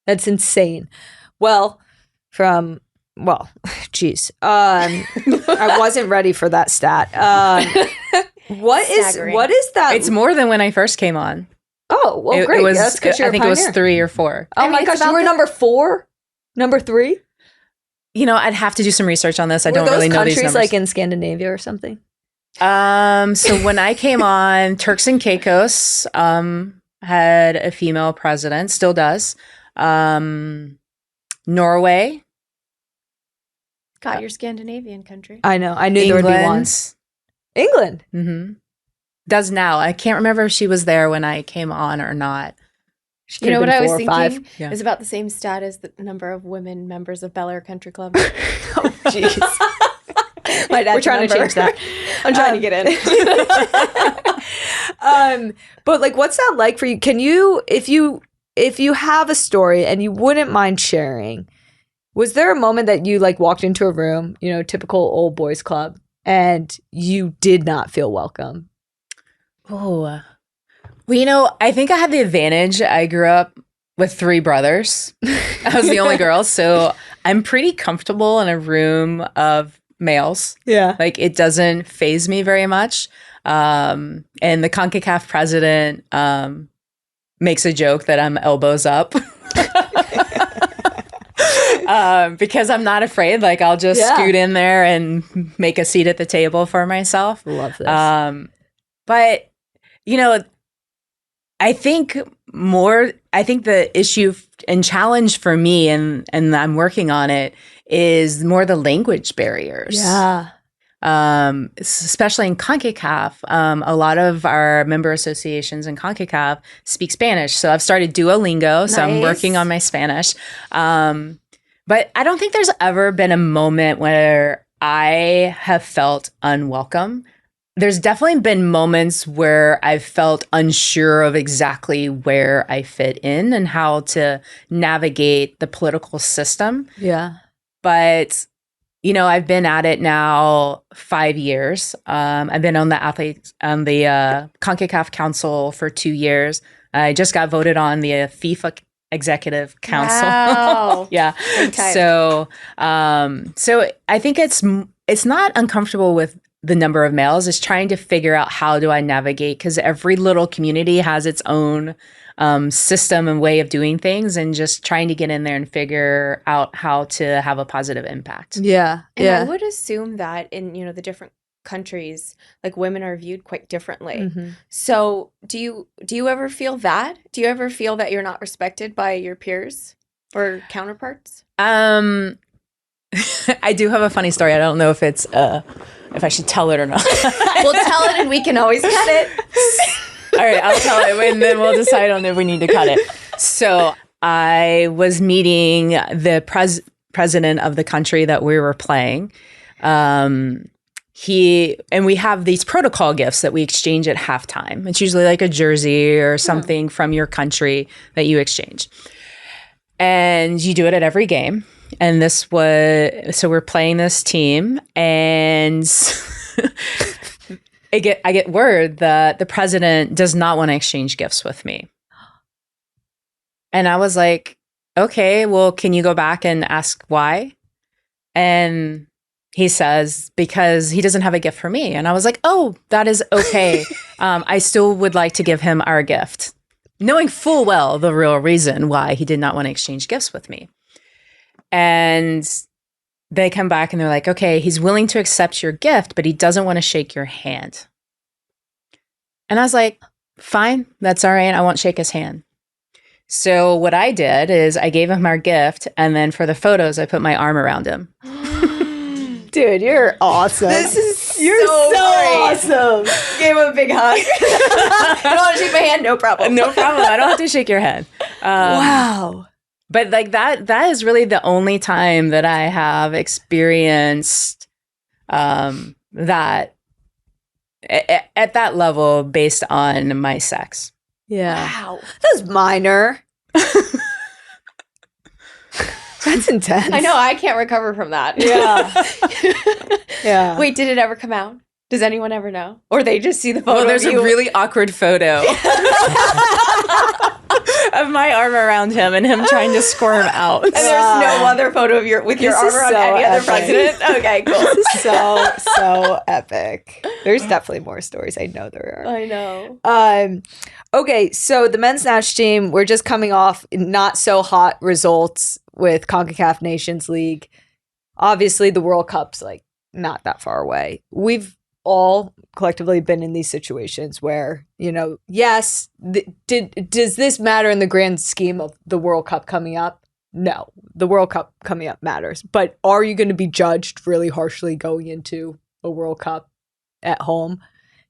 Speaker 1: That's insane. Well, geez. I wasn't ready for that stat. What is that?
Speaker 3: It's more than when I first came on.
Speaker 1: Oh, well,
Speaker 3: It
Speaker 1: great.
Speaker 3: was,
Speaker 1: That's because you're
Speaker 3: I think
Speaker 1: a
Speaker 3: it was
Speaker 1: pioneer.
Speaker 3: 3 or 4.
Speaker 1: Oh
Speaker 2: I mean,
Speaker 1: my
Speaker 2: it's
Speaker 1: gosh, you
Speaker 2: about
Speaker 1: were
Speaker 2: the-
Speaker 1: number 4? Number 3?
Speaker 3: You know, I'd have to do some research on this. I
Speaker 1: Were
Speaker 3: don't
Speaker 1: those
Speaker 3: really know these
Speaker 1: countries
Speaker 3: numbers.
Speaker 1: like in Scandinavia or something?
Speaker 3: So when I came on, Turks and Caicos had a female president, still does. Norway,
Speaker 2: God, you're Scandinavian country.
Speaker 1: I know. I knew there would be one.
Speaker 3: England,
Speaker 1: England.
Speaker 3: does now. I can't remember if she was there when I came on or not.
Speaker 2: You know what I was
Speaker 1: 4 or 5.
Speaker 2: thinking?
Speaker 3: Yeah.
Speaker 2: Is about the same stat as the number of women members of Bel Air Country Club.
Speaker 1: Oh, jeez.
Speaker 2: My dad's
Speaker 1: We're trying to
Speaker 2: member.
Speaker 1: change that.
Speaker 2: I'm trying to get in.
Speaker 1: But like, what's that like for you? Can you, if you have a story and you wouldn't mind sharing, was there a moment that you like walked into a room, you know, typical old boys club, and you did not feel welcome?
Speaker 3: Oh, well, you know, I think I had the advantage. I grew up with 3 brothers. I was the only girl, so I'm pretty comfortable in a room of males.
Speaker 1: Yeah.
Speaker 3: Like, it doesn't faze me very much. And the CONCACAF president makes a joke that I'm elbows up. Because I'm not afraid. Like, I'll just scoot in there and make a seat at the table for myself.
Speaker 1: Love this.
Speaker 3: But, you know, I think the issue and challenge for me, and I'm working on it, is more the language barriers.
Speaker 1: Yeah.
Speaker 3: Especially in CONCACAF, a lot of our member associations in CONCACAF speak Spanish. So I've started Duolingo, so I'm working on my Spanish. But I don't think there's ever been a moment where I have felt unwelcome. There's definitely been moments where I've felt unsure of exactly where I fit in and how to navigate the political system.
Speaker 1: Yeah.
Speaker 3: But, you know, I've been at it now 5 years. I've been on the CONCACAF Council for 2 years. I just got voted on the FIFA Executive Council.
Speaker 2: Wow.
Speaker 3: Yeah.
Speaker 2: Okay.
Speaker 3: So I think it's not uncomfortable with the number of males. It's trying to figure out how do I navigate, because every little community has its own system and way of doing things, and just trying to get in there and figure out how to have a positive impact.
Speaker 1: Yeah.
Speaker 2: And
Speaker 1: yeah.
Speaker 2: I would assume that in, you know, the different countries, like, women are viewed quite differently.
Speaker 1: Mm-hmm.
Speaker 2: So do you ever feel that? Do you ever feel that you're not respected by your peers or counterparts?
Speaker 3: I do have a funny story. I don't know if it's if I should tell it or not.
Speaker 2: We'll tell it and we can always cut it.
Speaker 3: All right, I'll tell it, and then we'll decide on if we need to cut it. So I was meeting the president of the country that we were playing. And we have these protocol gifts that we exchange at halftime. It's usually like a jersey or something from your country that you exchange. And you do it at every game. And so we're playing this team, and I get word that the president does not want to exchange gifts with me. And I was like, okay, well, can you go back and ask why? And he says, because he doesn't have a gift for me. And I was like, oh, that is okay. I still would like to give him our gift, knowing full well the real reason why he did not want to exchange gifts with me. And they come back and they're like, okay, he's willing to accept your gift, but he doesn't want to shake your hand. And I was like, fine, that's all right. I won't shake his hand. So what I did is I gave him our gift, and then for the photos, I put my arm around him.
Speaker 1: Dude, you're awesome.
Speaker 2: You're so
Speaker 1: awesome.
Speaker 2: Gave him a big hug. You don't want to shake my hand? No problem.
Speaker 3: No problem. I don't have to shake your hand.
Speaker 1: Wow.
Speaker 3: But like that is really the only time that I have experienced that at that level based on my sex.
Speaker 1: Yeah.
Speaker 2: Wow.
Speaker 1: That's minor. That's intense.
Speaker 2: I know. I can't recover from that.
Speaker 1: Yeah. Yeah.
Speaker 2: Wait, did it ever come out? Does anyone ever know? Or they just see the photo?
Speaker 3: Well, there's
Speaker 2: of
Speaker 3: a
Speaker 2: you?
Speaker 3: really awkward photo of my arm around him and him trying to squirm out.
Speaker 2: And there's no other photo of your arm around any other president? Okay, cool.
Speaker 1: This is so epic. There's definitely more stories. I know there are.
Speaker 2: I know.
Speaker 1: Okay, so the men's national team, we're just coming off not so hot results with CONCACAF Nations League. Obviously, the World Cup's like not that far away. We've all collectively been in these situations where, you know, yes, does this matter in the grand scheme of the World Cup coming up? No, the World Cup coming up matters. But are you going to be judged really harshly going into a World Cup at home?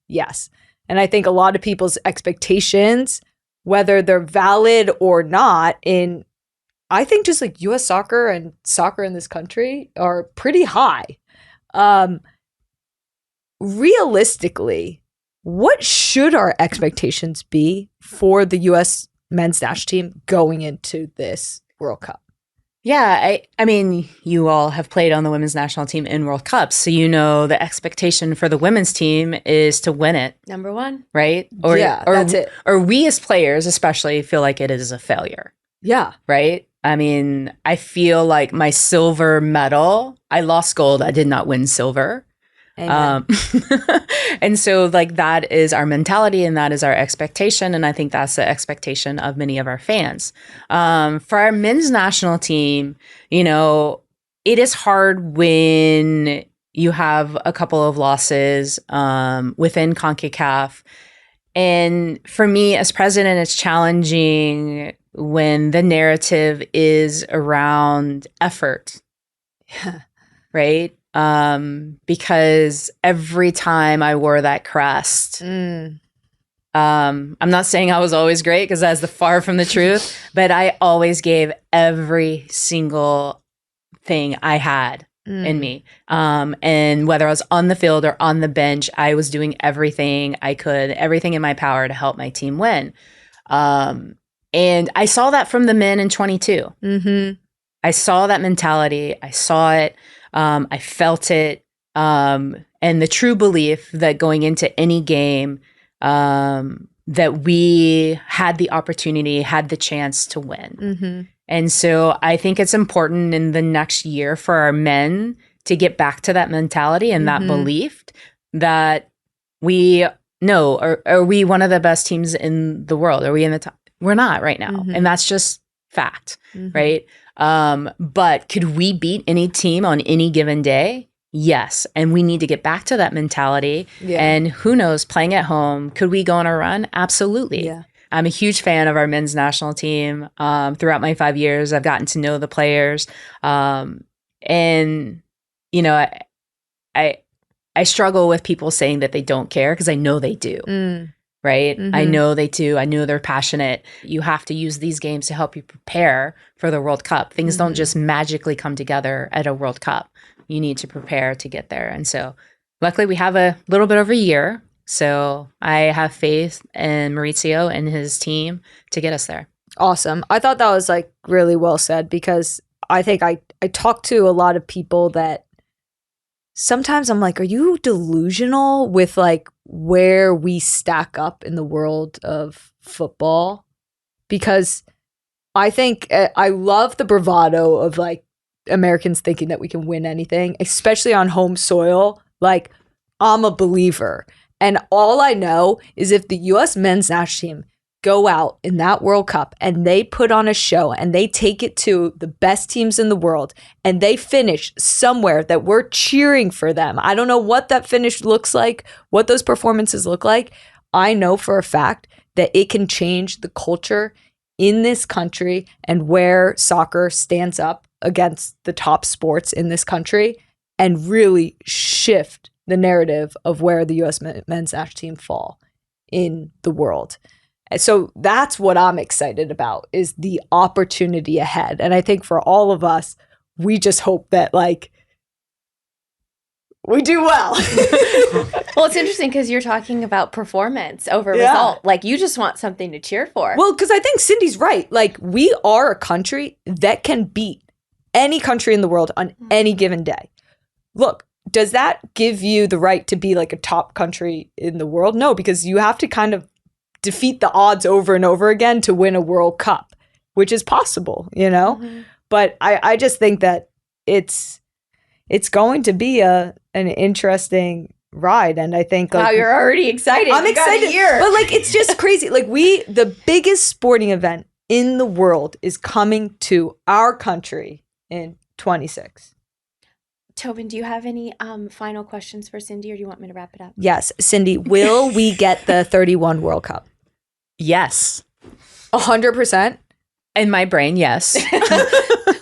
Speaker 1: Yes. And I think a lot of people's expectations, whether they're valid or not, I think just like U.S. soccer and soccer in this country are pretty high. Realistically, what should our expectations be for the U.S. men's national team going into this World Cup?
Speaker 3: Yeah, I mean, you all have played on the women's national team in World Cups, so you know the expectation for the women's team is to win it.
Speaker 2: Number one.
Speaker 3: Right?
Speaker 1: Or that's it.
Speaker 3: Or we as players especially feel like it is a failure.
Speaker 1: Yeah.
Speaker 3: Right? I mean, I feel like my silver medal, I lost gold, I did not win silver. And so like that is our mentality and that is our expectation. And I think that's the expectation of many of our fans. For our men's national team, you know, it is hard when you have a couple of losses within CONCACAF. And for me as president, it's challenging when the narrative is around effort.
Speaker 1: Yeah.
Speaker 3: Right? Because every time I wore that crest, I'm not saying I was always great because that's far from the truth, but I always gave every single thing I had in me. And whether I was on the field or on the bench, I was doing everything I could, everything in my power to help my team win. And I saw that from the men in 22.
Speaker 1: Mm-hmm.
Speaker 3: I saw that mentality. I saw it. I felt it. And the true belief that going into any game, that we had the opportunity, had the chance to win.
Speaker 1: Mm-hmm.
Speaker 3: And so I think it's important in the next year for our men to get back to that mentality and that belief that we know, are we one of the best teams in the world? Are we in the top? We're not right now. And that's just fact, right? But could we beat any team on any given day? Yes. And we need to get back to that mentality. Yeah. And who knows, playing at home, could we go on a run? Absolutely. Yeah. I'm a huge fan of our men's national team. Throughout my 5 years, I've gotten to know the players. And, you know, I struggle with people saying that they don't care because I know they do. Right? I know they do. I know they're passionate. You have to use these games to help you prepare for the World Cup. Things don't just magically come together at a World Cup. You need to prepare to get there. And so luckily we have a little bit over a year. So I have faith in Maurizio and his team to get us there.
Speaker 1: Awesome. I thought that was like really well said because I think I talk to a lot of people that sometimes I'm like, are you delusional with like where we stack up in the world of football? Because I think I love the bravado of like Americans thinking that we can win anything, especially on home soil. Like, I'm a believer. And all I know is if the U.S. men's national team go out in that World Cup and they put on a show and they take it to the best teams in the world and they finish somewhere that we're cheering for them. I don't know what that finish looks like, what those performances look like. I know for a fact that it can change the culture in this country and where soccer stands up against the top sports in this country and really shift the narrative of where the U.S. men's national team fall in the world. And so that's what I'm excited about is the opportunity ahead. And I think for all of us, we just hope that like we do well.
Speaker 2: Well, it's interesting because you're talking about performance over result. Like you just want something to cheer for.
Speaker 1: Well, because I think Cindy's right. Like we are a country that can beat any country in the world on any given day. Look, does that give you the right to be like a top country in the world? No, because you have to kind of defeat the odds over and over again to win a World Cup, which is possible, you know?
Speaker 2: Mm-hmm.
Speaker 1: But I just think that it's going to be an interesting ride. And I think
Speaker 2: Wow, you're already excited.
Speaker 1: I'm
Speaker 2: You got a
Speaker 1: excited.
Speaker 2: year.
Speaker 1: But like, it's just crazy. Like the biggest sporting event in the world is coming to our country in 26.
Speaker 2: Tobin, do you have any final questions for Cindy, or do you want me to wrap it up?
Speaker 1: Yes. Cindy, will we get the 31 World Cup?
Speaker 3: Yes.
Speaker 1: 100%?
Speaker 3: In my brain, yes.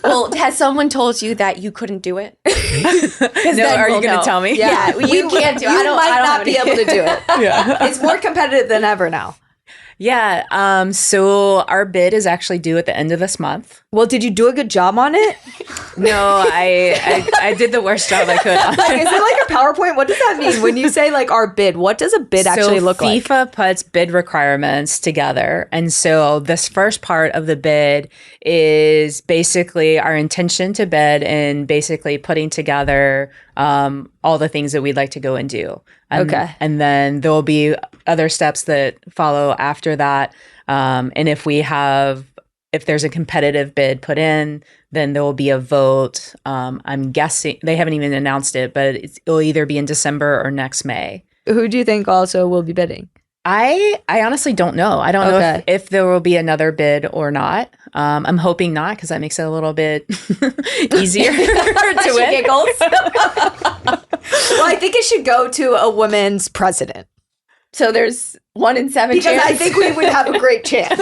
Speaker 2: Well, has someone told you that you couldn't do it?
Speaker 3: No, are you going to tell me?
Speaker 2: Yeah, you can't do it.
Speaker 1: You might not be able to do it.
Speaker 3: Yeah.
Speaker 1: It's more competitive than ever now.
Speaker 3: Yeah. So our bid is actually due at the end of this month.
Speaker 1: Well, did you do a good job on it?
Speaker 3: No, I did the worst job I could on
Speaker 1: Like,
Speaker 3: it.
Speaker 1: is it like a PowerPoint? What does that mean when you say like our bid? What does a bid actually look like?
Speaker 3: FIFA puts bid requirements together. And so this first part of the bid is basically our intention to bid and basically putting together all the things that we'd like to go and do.
Speaker 1: Okay.
Speaker 3: And then there will be other steps that follow after that. And if there's a competitive bid put in, then there will be a vote. I'm guessing they haven't even announced it, but it'll either be in December or next May.
Speaker 1: Who do you think also will be bidding?
Speaker 3: I honestly don't know. I don't know if there will be another bid or not. I'm hoping not, because that makes it a little bit easier to win.
Speaker 1: Giggles. Well, I think it should go to a women's president.
Speaker 2: So there's 1 in 7
Speaker 1: Because
Speaker 2: chance.
Speaker 1: I think we would have a great chance.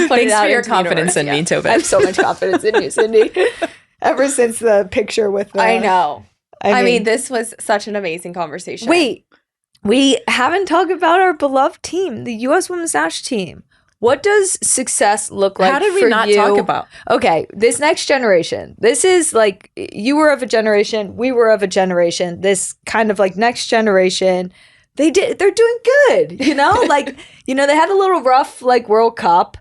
Speaker 3: Thanks for your confidence in me, Tobin.
Speaker 1: I have so much confidence in you, Cindy. Ever since the picture with the...
Speaker 2: I know. I mean,
Speaker 1: mean,
Speaker 2: this was such an amazing conversation.
Speaker 1: wait. We haven't talked about our beloved team, the U.S. Women's National Team. What does success look like for you?
Speaker 3: How did we not talk about?
Speaker 1: Okay, this next generation. This is like, you were of a generation, we were of a generation. This kind of like next generation, they're doing good, you know? Like, you know, they had a little rough like World Cup,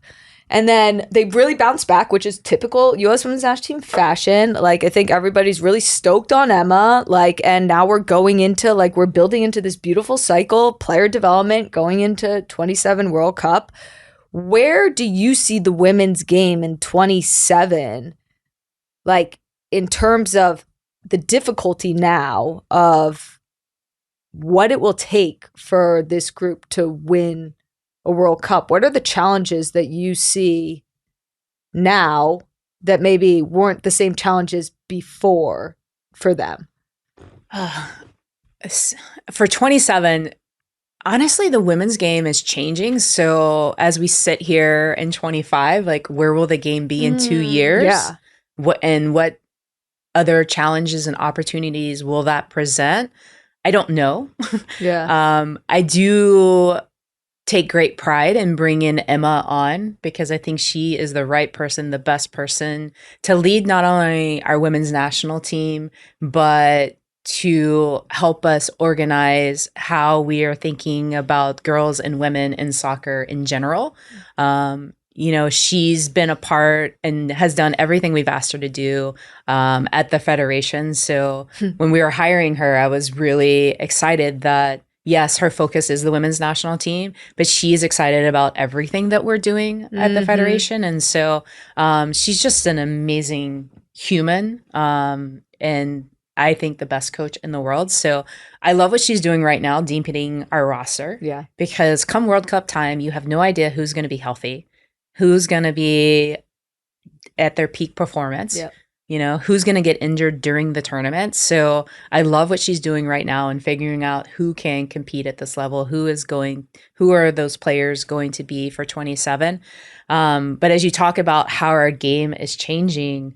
Speaker 1: and then they really bounced back, which is typical U.S. Women's National Team fashion. Like, I think everybody's really stoked on Emma. Like, and now we're building into this beautiful cycle, player development, going into 27 World Cup. Where do you see the women's game in 27? Like, in terms of the difficulty now of what it will take for this group to win a World Cup? What are the challenges that you see now that maybe weren't the same challenges before for them?
Speaker 3: For 27, honestly, the women's game is changing. So as we sit here in 25, like, where will the game be in 2 years?
Speaker 1: Yeah.
Speaker 3: What other challenges and opportunities will that present? I don't know.
Speaker 1: Yeah.
Speaker 3: I do take great pride in bringing Emma on, because I think she is the right person, the best person to lead not only our women's national team, but to help us organize how we are thinking about girls and women in soccer in general. You know, she's been a part and has done everything we've asked her to do at the Federation. So when we were hiring her, I was really excited that, yes, her focus is the women's national team, but she's excited about everything that we're doing at the Federation. And so she's just an amazing human, and I think the best coach in the world. So I love what she's doing right now, deepening our roster.
Speaker 1: Yeah.
Speaker 3: Because come World Cup time, you have no idea who's going to be healthy, who's going to be at their peak performance.
Speaker 1: Yep.
Speaker 3: You know, who's going to get injured during the tournament. So I love what she's doing right now and figuring out who can compete at this level, who are those players going to be for 27. But as you talk about how our game is changing,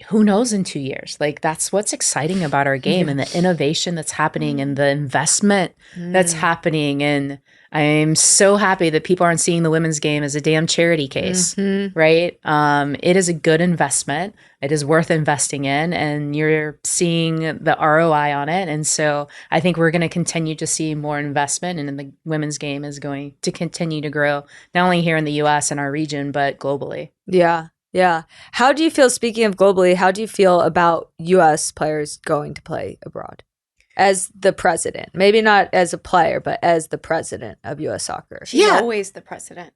Speaker 3: who knows in 2 years? Like, that's what's exciting about our game and the innovation that's happening and the investment that's happening. And I'm so happy that people aren't seeing the women's game as a damn charity case, right? It is a good investment. It is worth investing in, and you're seeing the ROI on it. And so I think we're going to continue to see more investment, and the women's game is going to continue to grow, not only here in the U.S. and our region, but globally.
Speaker 1: Yeah. Yeah. How do you feel, speaking of globally, how do you feel about U.S. players going to play abroad? as the president? Maybe not as a player, but as the president of U.S. Soccer.
Speaker 2: She's always the president.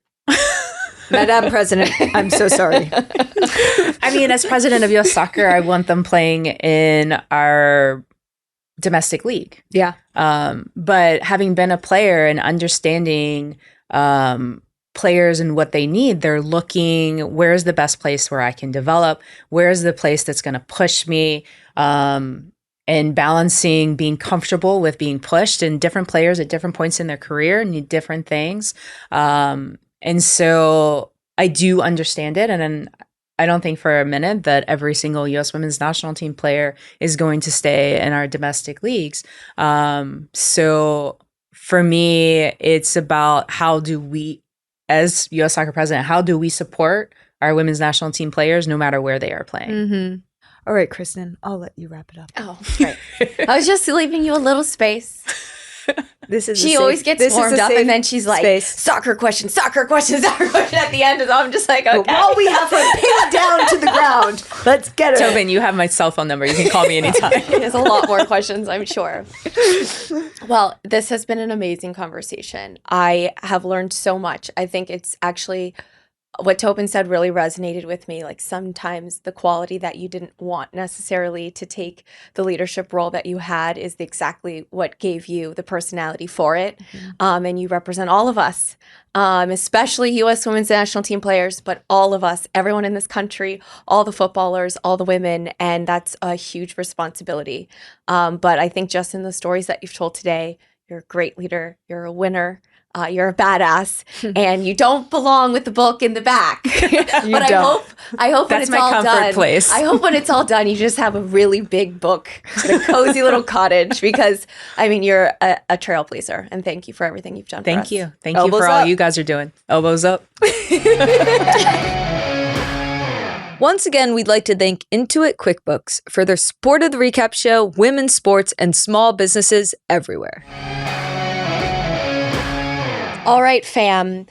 Speaker 1: Madam President, I'm so sorry.
Speaker 3: I mean, as president of U.S. Soccer, I want them playing in our domestic league.
Speaker 1: Yeah.
Speaker 3: But having been a player and understanding players and what they need, they're looking, where's the best place where I can develop? Where's the place that's going to push me? And balancing being comfortable with being pushed, and different players at different points in their career need different things. And so I do understand it. And I don't think for a minute that every single U.S. women's national team player is going to stay in our domestic leagues. So for me, it's about how do we, as U.S. Soccer president, how do we support our women's national team players no matter where they are playing?
Speaker 1: Mm-hmm. All right, Kristen, I'll let you wrap it up.
Speaker 2: Oh, right. I was just leaving you a little space. She always gets warmed up, and then she's like, soccer question at the end. And I'm just like, okay.
Speaker 1: While we have her pinned down to the ground, let's get her.
Speaker 3: Tobin, you have my cell phone number. You can call me anytime.
Speaker 2: There's a lot more questions, I'm sure. Well, this has been an amazing conversation. I have learned so much. I think it's actually what Tobin said really resonated with me. Like, sometimes the quality that you didn't want necessarily to take the leadership role that you had is exactly what gave you the personality for it. Mm-hmm. And you represent all of us, especially U.S. women's national team players, but all of us, everyone in this country, all the footballers, all the women. And that's a huge responsibility. But I think just in the stories that you've told today, you're a great leader, you're a winner. You're a badass, and you don't belong with the book in the back. But I hope when it's all done,
Speaker 3: place.
Speaker 2: I hope when it's all done, you just have a really big book in a cozy little cottage. Because I mean, you're a trailblazer, and thank you for everything you've done.
Speaker 3: Thank
Speaker 2: for us.
Speaker 3: you, thank you for all you guys are doing. Elbows up.
Speaker 1: Once again, we'd like to thank Intuit QuickBooks for their support of the recap show, women's sports, and small businesses everywhere.
Speaker 2: All right, fam.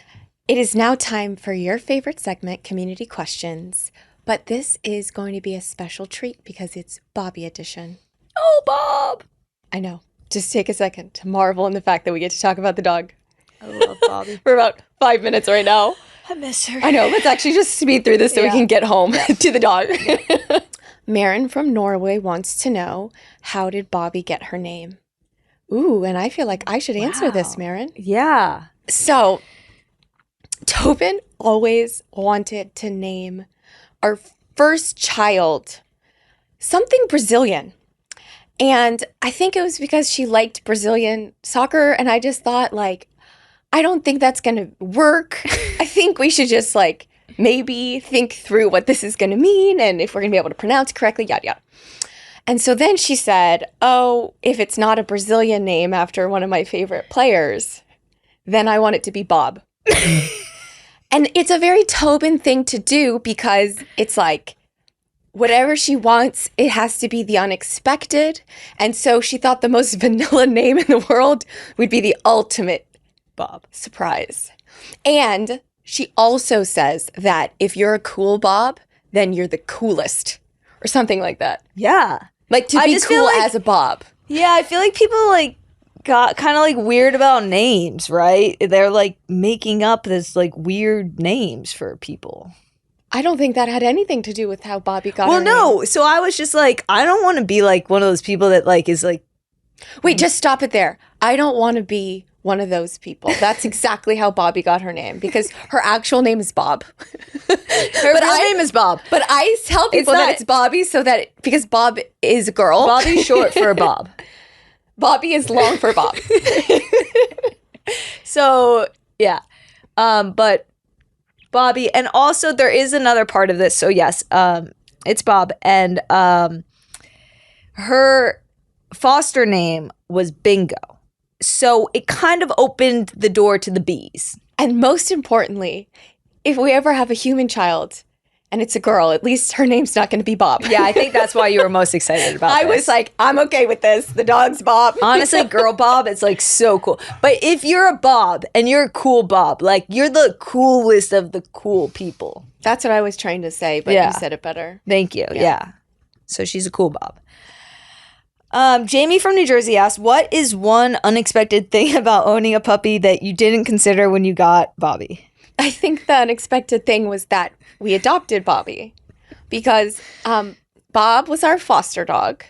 Speaker 2: It is now time for your favorite segment, Community Questions. But this is going to be a special treat because it's Bobby edition.
Speaker 1: Oh, Bob!
Speaker 2: I know. Just take a second to marvel in the fact that we get to talk about the dog.
Speaker 1: I love Bobby.
Speaker 2: For about 5 minutes right now.
Speaker 1: I miss her.
Speaker 2: I know. Let's actually just speed through this so we can get home to the dog. Maren from Norway wants to know, how did Bobby get her name? Ooh, and I feel like I should answer this, Maren.
Speaker 1: Yeah.
Speaker 2: So, Tobin always wanted to name our first child something Brazilian. And I think it was because she liked Brazilian soccer. And I just thought, like, I don't think that's going to work. I think we should just, like, maybe think through what this is going to mean and if we're going to be able to pronounce it correctly, yada, yada. And so then she said, oh, if it's not a Brazilian name after one of my favorite players, then I want it to be Bob. And it's a very Tobin thing to do because it's like, whatever she wants, it has to be the unexpected. And so she thought the most vanilla name in the world would be the ultimate Bob surprise. And she also says that if you're a cool Bob, then you're the coolest or something like that.
Speaker 1: Yeah.
Speaker 2: Like to be cool as a Bob.
Speaker 1: Yeah, I feel like people like got kind of like weird about names, right? They're like making up this like weird names for people.
Speaker 2: I don't think that had anything to do with how Bobby got her name.
Speaker 1: Well, no. So I was just like, I don't want to be like one of those people that like is like.
Speaker 2: Wait, just stop it there. I don't want to be one of those people. That's exactly how Bobby got her name because her actual name is Bob.
Speaker 1: Her real name is Bob.
Speaker 2: But I tell people that it's Bobby so that because Bob is a girl.
Speaker 1: Bobby's short for Bob.
Speaker 2: Bobby is long for Bob.
Speaker 1: So, yeah. But Bobby, and also there is another part of this. So, yes, it's Bob. And her foster name was Bingo. So it kind of opened the door to the bees.
Speaker 2: And most importantly, if we ever have a human child and it's a girl, at least her name's not going to be Bob.
Speaker 1: Yeah, I think that's why you were most excited about
Speaker 2: I
Speaker 1: this.
Speaker 2: was like, I'm okay with this. The dog's Bob.
Speaker 1: Honestly, girl Bob is like so cool. But if you're a Bob and you're a cool Bob, like you're the coolest of the cool people.
Speaker 2: That's what I was trying to say, but you said it better.
Speaker 1: Thank you. Yeah. So she's a cool Bob. Jamie from New Jersey asked, what is one unexpected thing about owning a puppy that you didn't consider when you got Bobby?
Speaker 2: I think the unexpected thing was that we adopted Bobby because Bob was our foster dog,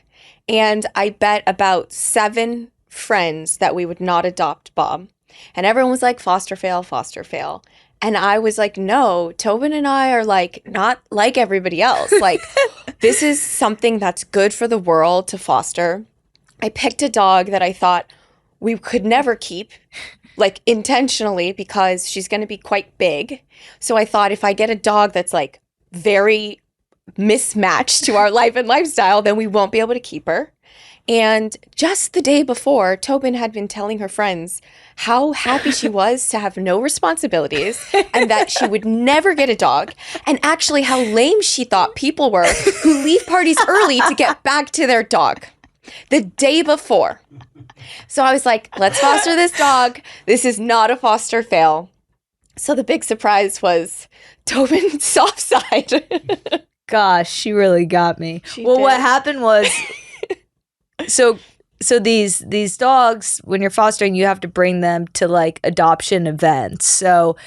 Speaker 2: and I bet about 7 friends that we would not adopt Bob. And everyone was like, foster fail, foster fail. And I was like, no, Tobin and I are like not like everybody else. Like, this is something that's good for the world to foster. I picked a dog that I thought we could never keep, like intentionally, because she's going to be quite big. So I thought if I get a dog that's like very mismatched to our life and lifestyle, then we won't be able to keep her. And just the day before, Tobin had been telling her friends how happy she was to have no responsibilities and that she would never get a dog, and actually how lame she thought people were who leave parties early to get back to their dog the day before. So I was like, let's foster this dog. This is not a foster fail. So the big surprise was Tobin's soft side.
Speaker 1: Gosh, she really got me.
Speaker 2: She
Speaker 1: well,
Speaker 2: did.
Speaker 1: what happened was, so these dogs, when you're fostering, you have to bring them to like adoption events. So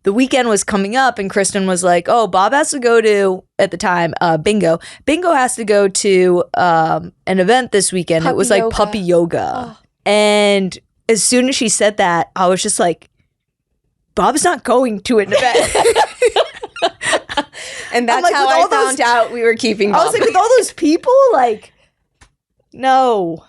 Speaker 1: the weekend was coming up, and Christen was like, "Oh, Bob has to go to, at the time, bingo. Bingo has to go to an event this weekend.
Speaker 2: Puppy
Speaker 1: it was like
Speaker 2: yoga.
Speaker 1: puppy yoga."
Speaker 2: Oh.
Speaker 1: And as soon as she said that, I was just like, "Bob's not going to an event."
Speaker 2: And that's
Speaker 1: like,
Speaker 2: how
Speaker 1: with
Speaker 2: I
Speaker 1: all those-
Speaker 2: found out we were keeping Bob.
Speaker 1: I was like, with all those people, like, no.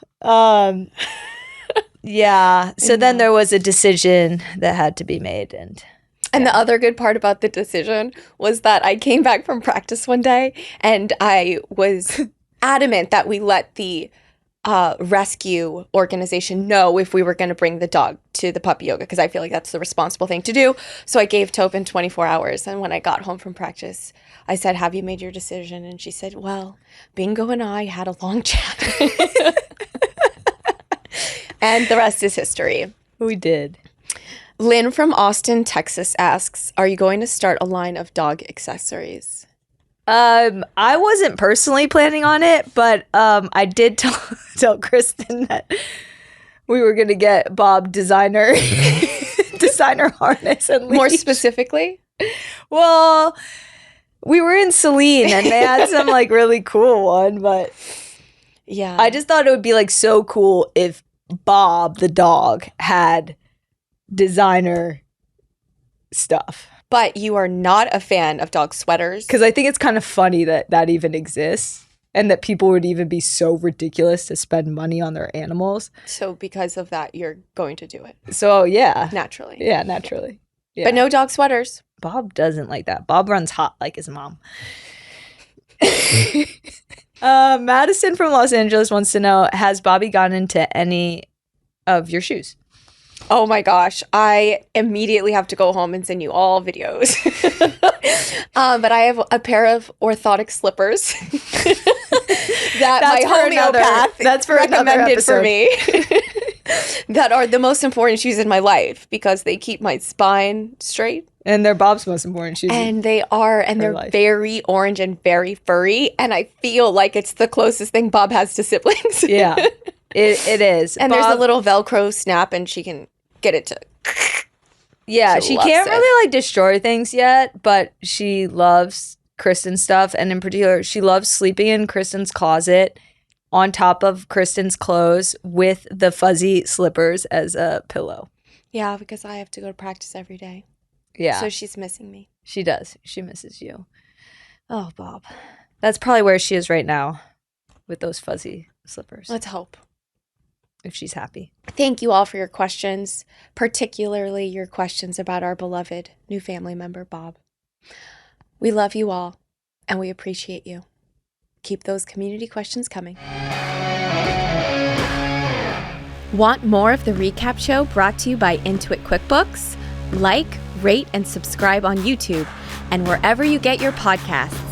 Speaker 1: Yeah. So then there was a decision that had to be made, and
Speaker 2: the other good part about the decision was that I came back from practice one day and I was adamant that we let the rescue organization know if we were going to bring the dog to the puppy yoga, because I feel like that's the responsible thing to do. So I gave Tobin 24 hours. And when I got home from practice, I said, "Have you made your decision?" And she said, "Well, Bingo and I had a long chat." And the rest is history.
Speaker 1: we did.
Speaker 2: Lynn from Austin, Texas asks, are you going to start a line of dog accessories?
Speaker 1: I wasn't personally planning on it, but I did tell Christen that we were gonna get Bob designer harness and leash.
Speaker 2: More specifically?
Speaker 1: Well, we were in Celine and they had some like really cool one, but
Speaker 2: Yeah.
Speaker 1: I just thought it would be like so cool if Bob the dog had designer stuff.
Speaker 2: But you are not a fan of dog sweaters.
Speaker 1: Because I think it's kind of funny that that even exists and that people would even be so ridiculous to spend money on their animals.
Speaker 2: So because of that, you're going to do it.
Speaker 1: So, yeah.
Speaker 2: Naturally.
Speaker 1: Yeah, naturally. Yeah.
Speaker 2: But no dog sweaters.
Speaker 1: Bob doesn't like that. Bob runs hot like his mom. Madison from Los Angeles wants to know, has Bobby gotten into any of your shoes?
Speaker 2: Oh my gosh. I immediately have to go home and send you all videos. But I have a pair of orthotic slippers that my homeopath recommended for me. That are the most important shoes in my life because they keep my spine straight.
Speaker 1: And they're Bob's most important shoes.
Speaker 2: And they are, and they're
Speaker 1: life.
Speaker 2: very orange and very furry. And I feel like it's the closest thing Bob has to siblings.
Speaker 1: Yeah, it is.
Speaker 2: And there's a little Velcro snap and she can get it to.
Speaker 1: Yeah,
Speaker 2: She
Speaker 1: she
Speaker 2: loves
Speaker 1: can't
Speaker 2: it.
Speaker 1: really like destroy things yet, but she loves Christen's stuff. And in particular, she loves sleeping in Christen's closet on top of Christen's clothes with the fuzzy slippers as a pillow.
Speaker 2: Yeah, because I have to go to practice every day.
Speaker 1: Yeah,
Speaker 2: So she's missing me.
Speaker 1: she does. She misses you. Oh, Bob. That's probably where she is right now with those fuzzy slippers,
Speaker 2: Let's hope.
Speaker 1: if she's happy.
Speaker 2: Thank you all for your questions, particularly your questions about our beloved new family member, Bob. We love you all, and we appreciate you. Keep those community questions coming. Want more of the recap show brought to you by Intuit QuickBooks? Like, rate, and subscribe on YouTube and wherever you get your podcasts.